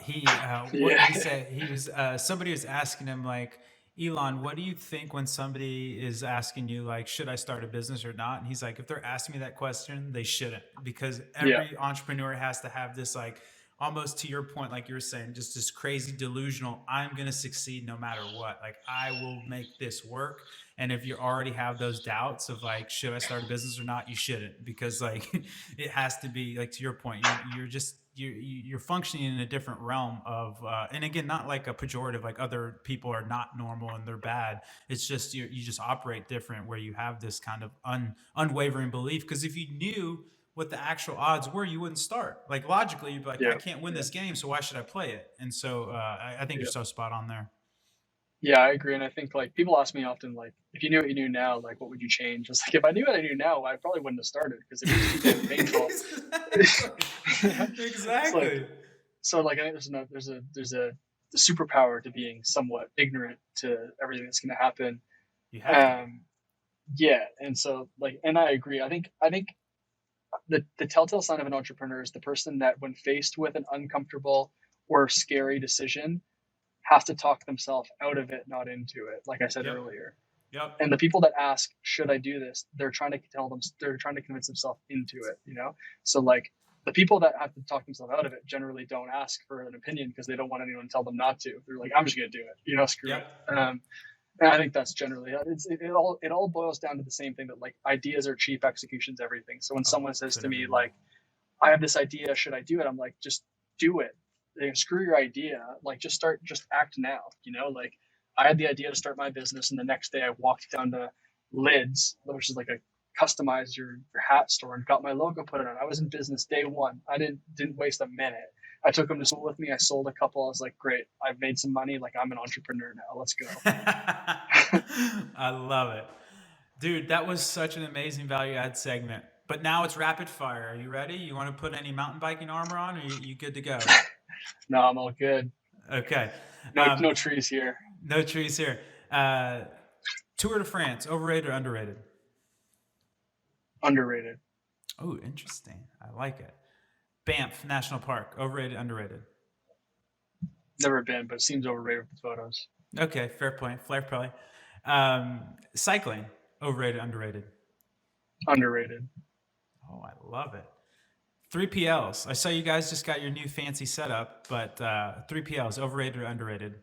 Yeah. he said, he was somebody was asking him like, Elon, what do you think when somebody is asking you like, should I start a business or not? And he's like, if they're asking me that question, they shouldn't, because Yeah. every entrepreneur has to have this like, almost to your point, like you were saying, just this crazy delusional, I'm going to succeed no matter what. Like I will make this work. And if you already have those doubts of like, should I start a business or not? You shouldn't, because like it has to be like, to your point, you're functioning in a different realm of, and again, not like a pejorative, like other people are not normal and they're bad. It's just, you just operate different, where you have this kind of unwavering belief. Cause if you knew what the actual odds were, you wouldn't start. Like logically, you'd be like, I can't win this game, so why should I play it? And so I think you're so spot on there. Yeah, I agree. And I think like people ask me often, like, if you knew what you knew now, like, what would you change? It's like, if I knew what I knew now, I probably wouldn't have started, because it was too damn painful. Exactly. Like, so like, I think there's a superpower to being somewhat ignorant to everything that's going to happen. You have to. Yeah. And so like, and I agree. I think the telltale sign of an entrepreneur is the person that when faced with an uncomfortable or scary decision, have to talk themselves out of it, not into it, like I said earlier. Yep. And the people that ask, should I do this? They're trying to convince themselves into it, So like the people that have to talk themselves out of it generally don't ask for an opinion, because they don't want anyone to tell them not to. They're like, I'm just going to do it, screw it. And I think that's generally, it all boils down to the same thing, that like ideas are cheap, execution's everything. So when someone says to me, like, I have this idea, should I do it? I'm like, just do it. Screw your idea. Like, just act now. Like I had the idea to start my business, and the next day I walked down to Lids, which is like a customize your hat store, and got my logo put on. I was in business day one. I didn't waste a minute. I took them to school with me. I sold a couple. I was like, great, I've made some money. Like, I'm an entrepreneur now. Let's go. I love it. Dude, that was such an amazing value add segment. But now it's rapid fire. Are you ready? You want to put any mountain biking armor on, or you good to go? No, I'm all good. Okay. No trees here. No trees here. Tour de France, overrated or underrated? Underrated. Oh, interesting. I like it. Banff National Park, overrated, underrated? Never been, but it seems overrated with the photos. Okay, fair point. Fair play. Cycling, overrated, underrated? Underrated. Oh, I love it. 3PLs. I saw you guys just got your new fancy setup, but 3PLs, overrated or underrated?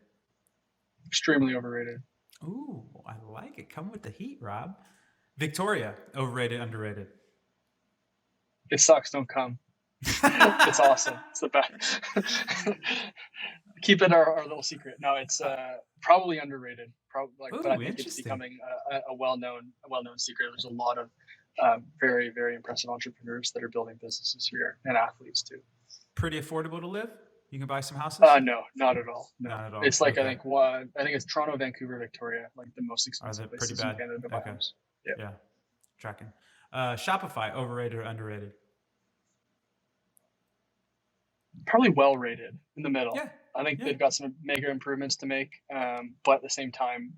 Extremely overrated. Ooh, I like it. Come with the heat, Rob. Victoria, overrated, underrated? It sucks. Don't come. It's awesome. It's the best. Keep it our little secret. No, it's probably underrated. But I think it's becoming a well-known secret. There's a lot of very, very impressive entrepreneurs that are building businesses here, and athletes too. Pretty affordable to live? You can buy some houses? No, not at all. No. Not at all. It's like, okay. I think it's Toronto, Vancouver, Victoria, like the most expensive places in Canada to buy homes. Yeah. Tracking. Shopify, overrated or underrated? Probably well rated, in the middle. Yeah. I think they've got some mega improvements to make, but at the same time,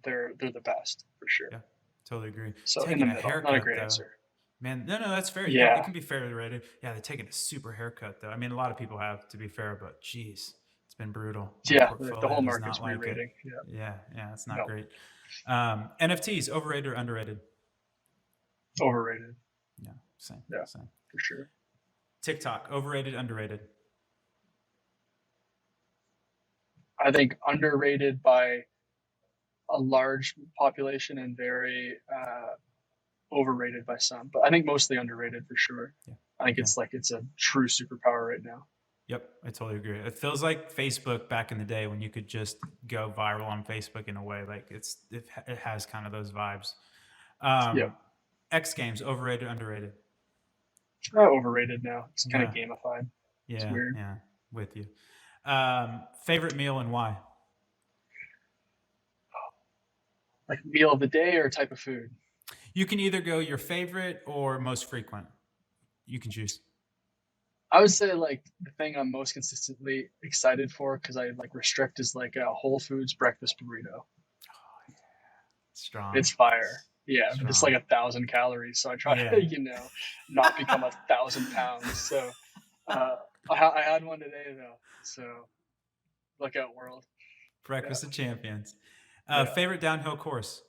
they're the best for sure. Yeah, totally agree. So taking in the middle, not a great answer. Man, no, that's fair. Yeah, it can be fairly rated. Yeah, they're taking a super haircut though. I mean, a lot of people have, to be fair, but geez, it's been brutal. Yeah, the whole market's re-rating. Yeah, it's not great. NFTs, overrated or underrated? Overrated. Yeah, same. Yeah, same for sure. TikTok, overrated, underrated? I think underrated by a large population and very overrated by some, but I think mostly underrated for sure. Yeah. I think Yeah. it's a true superpower right now. Yep, I totally agree. It feels like Facebook back in the day when you could just go viral on Facebook in a way. Like it has kind of those vibes. Yeah, X Games, overrated, underrated? overrated now. It's kind of Yeah, gamified. It's yeah, weird. yeah. With you. Favorite meal and why? Like meal of the day or type of food. You can either go your favorite or most frequent. You can choose. I would say like the thing I'm most consistently excited for because I like restrict is like a Whole Foods breakfast burrito. Strong, It's fire. Yeah, but it's like strong. 1,000 calories. So I try Yeah. to, not become 1,000 pounds. So I had one today though. So look out, world. Breakfast of Champions. Yeah. Favorite downhill course?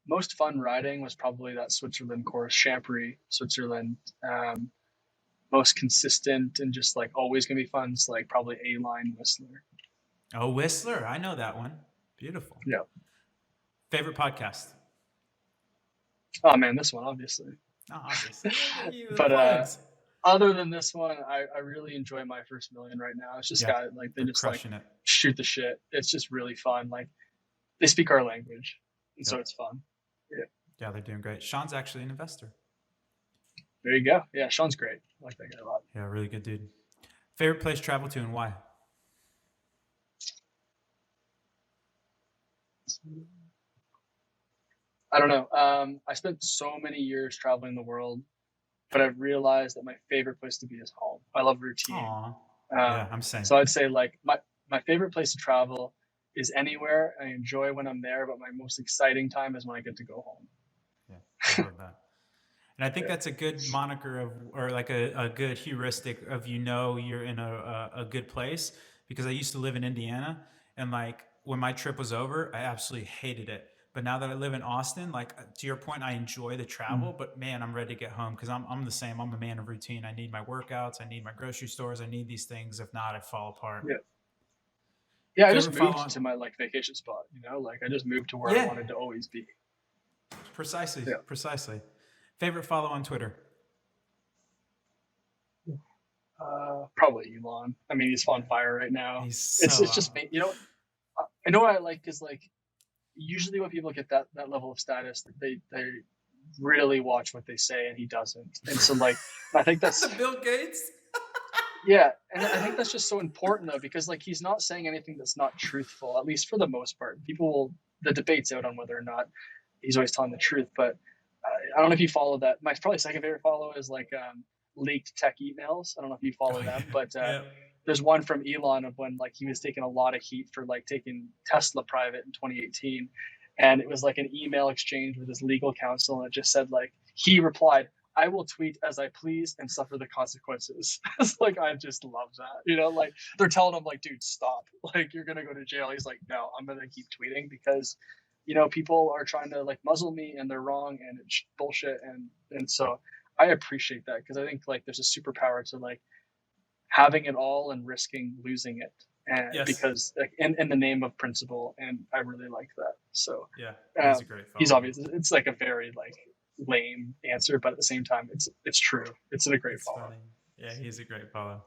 Most fun riding was probably that Switzerland course, Champery, Switzerland. Most consistent and just like always gonna be fun is like probably A-Line Whistler. Oh, Whistler. I know that one. Beautiful. Yeah. Favorite podcast? Oh man, this one obviously. Oh, obviously. But other than this one, I really enjoy My First Million right now. It's just got like they they're just like crushing it. shoot the shit. It's just really fun. Like they speak our language, and so Yep. it's fun. Yeah, they're doing great. Sean's actually an investor. There you go. Yeah, Sean's great. I like that guy a lot. Yeah, really good dude. Favorite place to travel to and why? I don't know. I spent so many years traveling the world, but I've realized that my favorite place to be is home. I love routine. Aw. Yeah, I'm saying. So I'd say like my favorite place to travel is anywhere. I enjoy when I'm there, but my most exciting time is when I get to go home. Yeah, I love that. And I think that's a good moniker of, or like a good heuristic of, you're in a good place, because I used to live in Indiana, and like when my trip was over, I absolutely hated it. But now that I live in Austin, like to your point, I enjoy the travel, but man, I'm ready to get home because I'm the same. I'm a man of routine. I need my workouts. I need my grocery stores. I need these things. If not, I fall apart. Yeah. Yeah, I just Favorite moved follow-on? to my like vacation spot, like I just moved to where I Yeah, wanted to always be. precisely, Yeah. precisely. Favorite follow on Twitter? Probably Elon. I mean, he's on fire right now. He's It's so just me. I know what I like is like usually when people get that level of status, they really watch what they say, and he doesn't. And so like I think that's Bill Gates. yeah, and I think that's just so important though, because like he's not saying anything that's not truthful, at least for the most part. The debate's out on whether or not he's always telling the truth, but I don't know if you follow that. My probably second favorite follow is like leaked tech emails. I don't know if you follow them, but there's one from Elon of when like he was taking a lot of heat for like taking Tesla private in 2018, and it was like an email exchange with his legal counsel, and it just said like he replied, "I will tweet as I please and suffer the consequences." It's like I just love that. Like they're telling him like, "Dude, stop! Like you're gonna go to jail." He's like, "No, I'm gonna keep tweeting because." People are trying to like muzzle me and they're wrong and it's bullshit. And so I appreciate that because I think like there's a superpower to like having it all and risking losing it. And Yes. because like in the name of principle, and I really like that. So yeah, he's a great follow. He's obvious. It's like a very like lame answer, but at the same time, it's true. It's a great follow. Funny. Yeah, he's a great follow.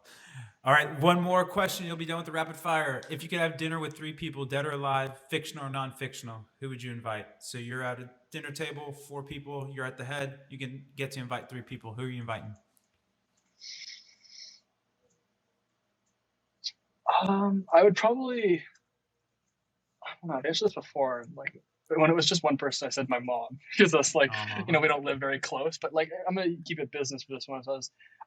All right, one more question. You'll be done with the rapid fire. If you could have dinner with 3 people, dead or alive, fictional or non-fictional, who would you invite? So you're at a dinner table, 4 people, you're at the head. You can get to invite 3 people. Who are you inviting? I would probably, I don't know, I've answered this before. Like when it was just one person, I said my mom because that's like, we don't live very close, but like, I'm going to keep it business for this one. So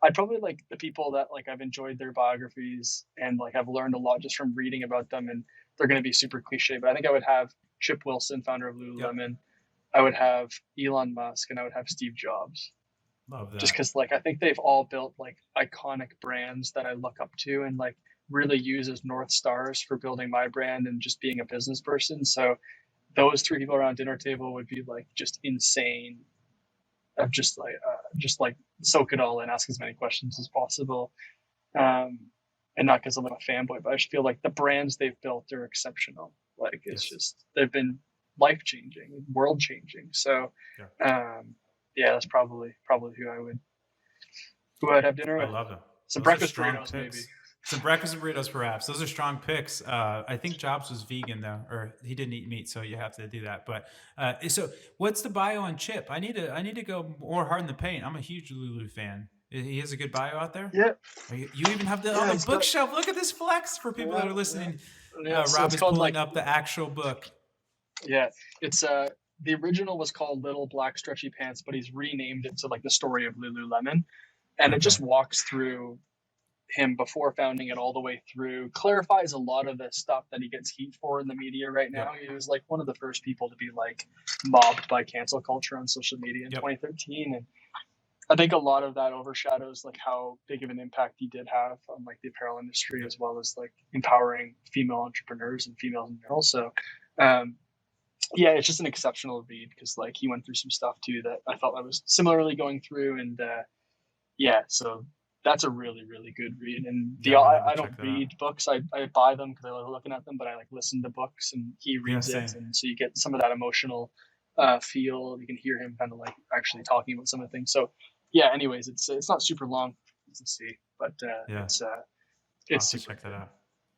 I'd probably like the people that like I've enjoyed their biographies and like I've learned a lot just from reading about them, and they're going to be super cliche, but I think I would have Chip Wilson, founder of Lululemon. Yep. I would have Elon Musk, and I would have Steve Jobs. Love that. Just because like I think they've all built like iconic brands that I look up to and like really use as North Stars for building my brand and just being a business person. So those 3 people around dinner table would be like just insane. Of just like soak it all in, ask as many questions as possible. And and not because I'm a fanboy, but I just feel like the brands they've built are exceptional. Like it's just, they've been life changing, world changing. So, that's probably who I'd have dinner with. I love them. Some Those breakfast are strong burritos, picks. maybe. Some breakfast and burritos, perhaps. Those are strong picks. I think Jobs was vegan though, or he didn't eat meat, so you have to do that. But so, what's the bio on Chip? I need to go more hard in the paint. I'm a huge Lulu fan. He has a good bio out there. Yeah. You even have on the bookshelf. Look at this flex for people that are listening. So Rob is pulling up the actual book. Yeah, it's the original was called Little Black Stretchy Pants, but he's renamed it to like the story of Lululemon, and it just walks through him before founding it all the way through, clarifies a lot of the stuff that he gets heat for in the media right now. He was like one of the first people to be like mobbed by cancel culture on social media in 2013, and I think a lot of that overshadows like how big of an impact he did have on like the apparel industry, as well as like empowering female entrepreneurs and females in general. So it's just an exceptional read, because like he went through some stuff too that I felt I was similarly going through, and so that's a really, really good read. And I don't read books. I buy them because I love looking at them, but I like listen to books, and he reads it. And so you get some of that emotional feel. You can hear him kind of like actually talking about some of the things. So anyways, it's not super long to see, but it's super check that out.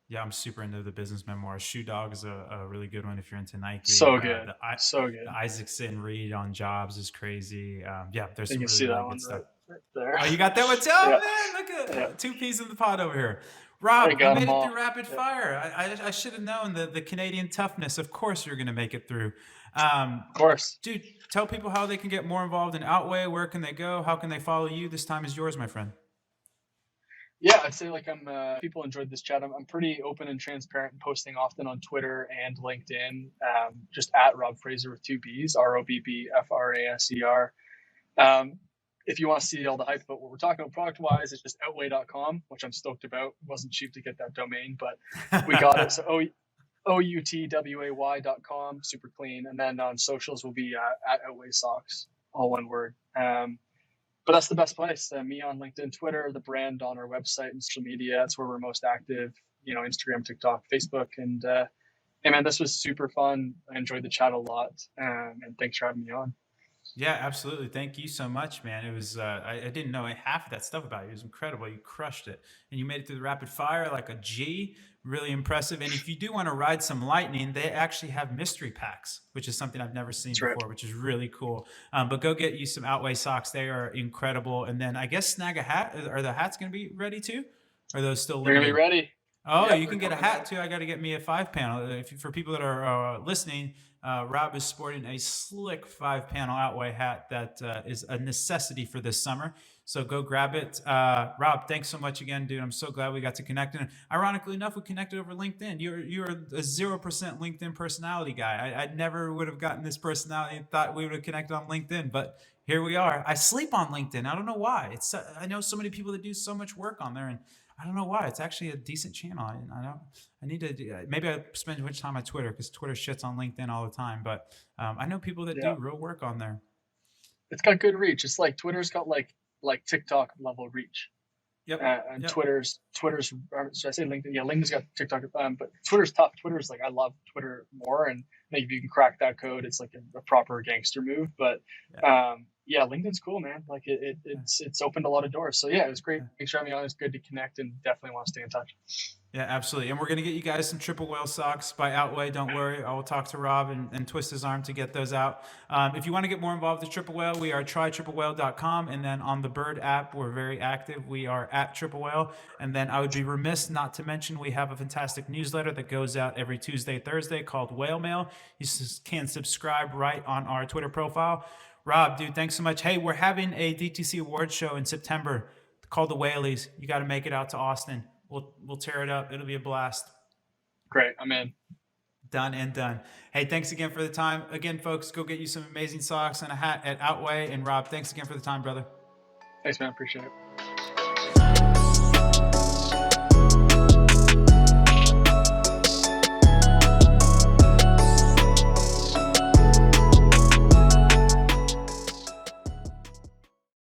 Yeah, I'm super into the business memoirs. Shoe Dog is a really good one if you're into Nike. So good. The Isaacson read on Jobs is crazy. There's some really good stuff. Right there. Oh, you got that one too? Oh, man, look at 2 peas in the pot over here. Rob, you made it through rapid fire. I should have known the Canadian toughness. Of course you're going to make it through. Of course. Dude, tell people how they can get more involved in OutWay. Where can they go? How can they follow you? This time is yours, my friend. Yeah, I'd say like people enjoyed this chat. I'm pretty open and transparent, and posting often on Twitter and LinkedIn, just at Rob Fraser with 2 B's, ROBBFRASER. If you want to see all the hype about what we're talking about product-wise, it's just outway.com, which I'm stoked about. It wasn't cheap to get that domain, but we got it. So outway.com, super clean. And then on socials will be at Outway Socks, all one word. But that's the best place. Me on LinkedIn, Twitter, the brand on our website and social media. That's where we're most active. Instagram, TikTok, Facebook. And hey, man, this was super fun. I enjoyed the chat a lot. And thanks for having me on. Yeah, absolutely. Thank you so much, man. It was I didn't know half of that stuff about you. It was incredible. You crushed it, and you made it through the rapid fire like a G. Really impressive. And if you do want to ride some lightning, they actually have mystery packs, which is something I've never seen before, which is really cool. But go get you some OutWay socks. They are incredible. And then I guess snag a hat. Are the hats going to be ready too? Are those still limited? They're going to be ready. Oh, you can get a hat too. I got to get me a 5-panel. For people that are listening, Rob is sporting a slick 5-panel OutWay hat that is a necessity for this summer. So go grab it. Rob, thanks so much again, dude. I'm so glad we got to connect. And ironically enough, we connected over LinkedIn. You're a 0% LinkedIn personality guy. I never would have gotten this personality and thought we would have connected on LinkedIn, but here we are. I sleep on LinkedIn. I don't know why. I know so many people that do so much work on there, and I don't know why. It's actually a decent channel. I need to maybe I spend too much time on Twitter, because Twitter shits on LinkedIn all the time. But I know people that do real work on there. It's got good reach. It's like Twitter's got like TikTok level reach. Yep. And Twitter's. So I say LinkedIn. Yeah, LinkedIn's got TikTok. But Twitter's tough. Twitter's like, I love Twitter more, and maybe if you can crack that code, it's like a proper gangster move. But LinkedIn's cool, man. Like it's opened a lot of doors. So yeah, it was great. Thanks for having me on. It's good to connect, and definitely want to stay in touch. Yeah, absolutely. And we're going to get you guys some Triple Whale socks by OutWay. Don't worry. I will talk to Rob and twist his arm to get those out. If you want to get more involved with Triple Whale, we are trytriplewhale.com. And then on the Bird app, we're very active. We are at Triple Whale. And then I would be remiss not to mention we have a fantastic newsletter that goes out every Tuesday, Thursday called Whale Mail. You can subscribe right on our Twitter profile. Rob, dude, thanks so much. Hey, we're having a DTC awards show in September called the Whaleys. You got to make it out to Austin. We'll tear it up. It'll be a blast. Great. I'm in. Done and done. Hey, thanks again for the time. Again, folks, go get you some amazing socks and a hat at OutWay. And Rob, thanks again for the time, brother. Thanks, man. Appreciate it.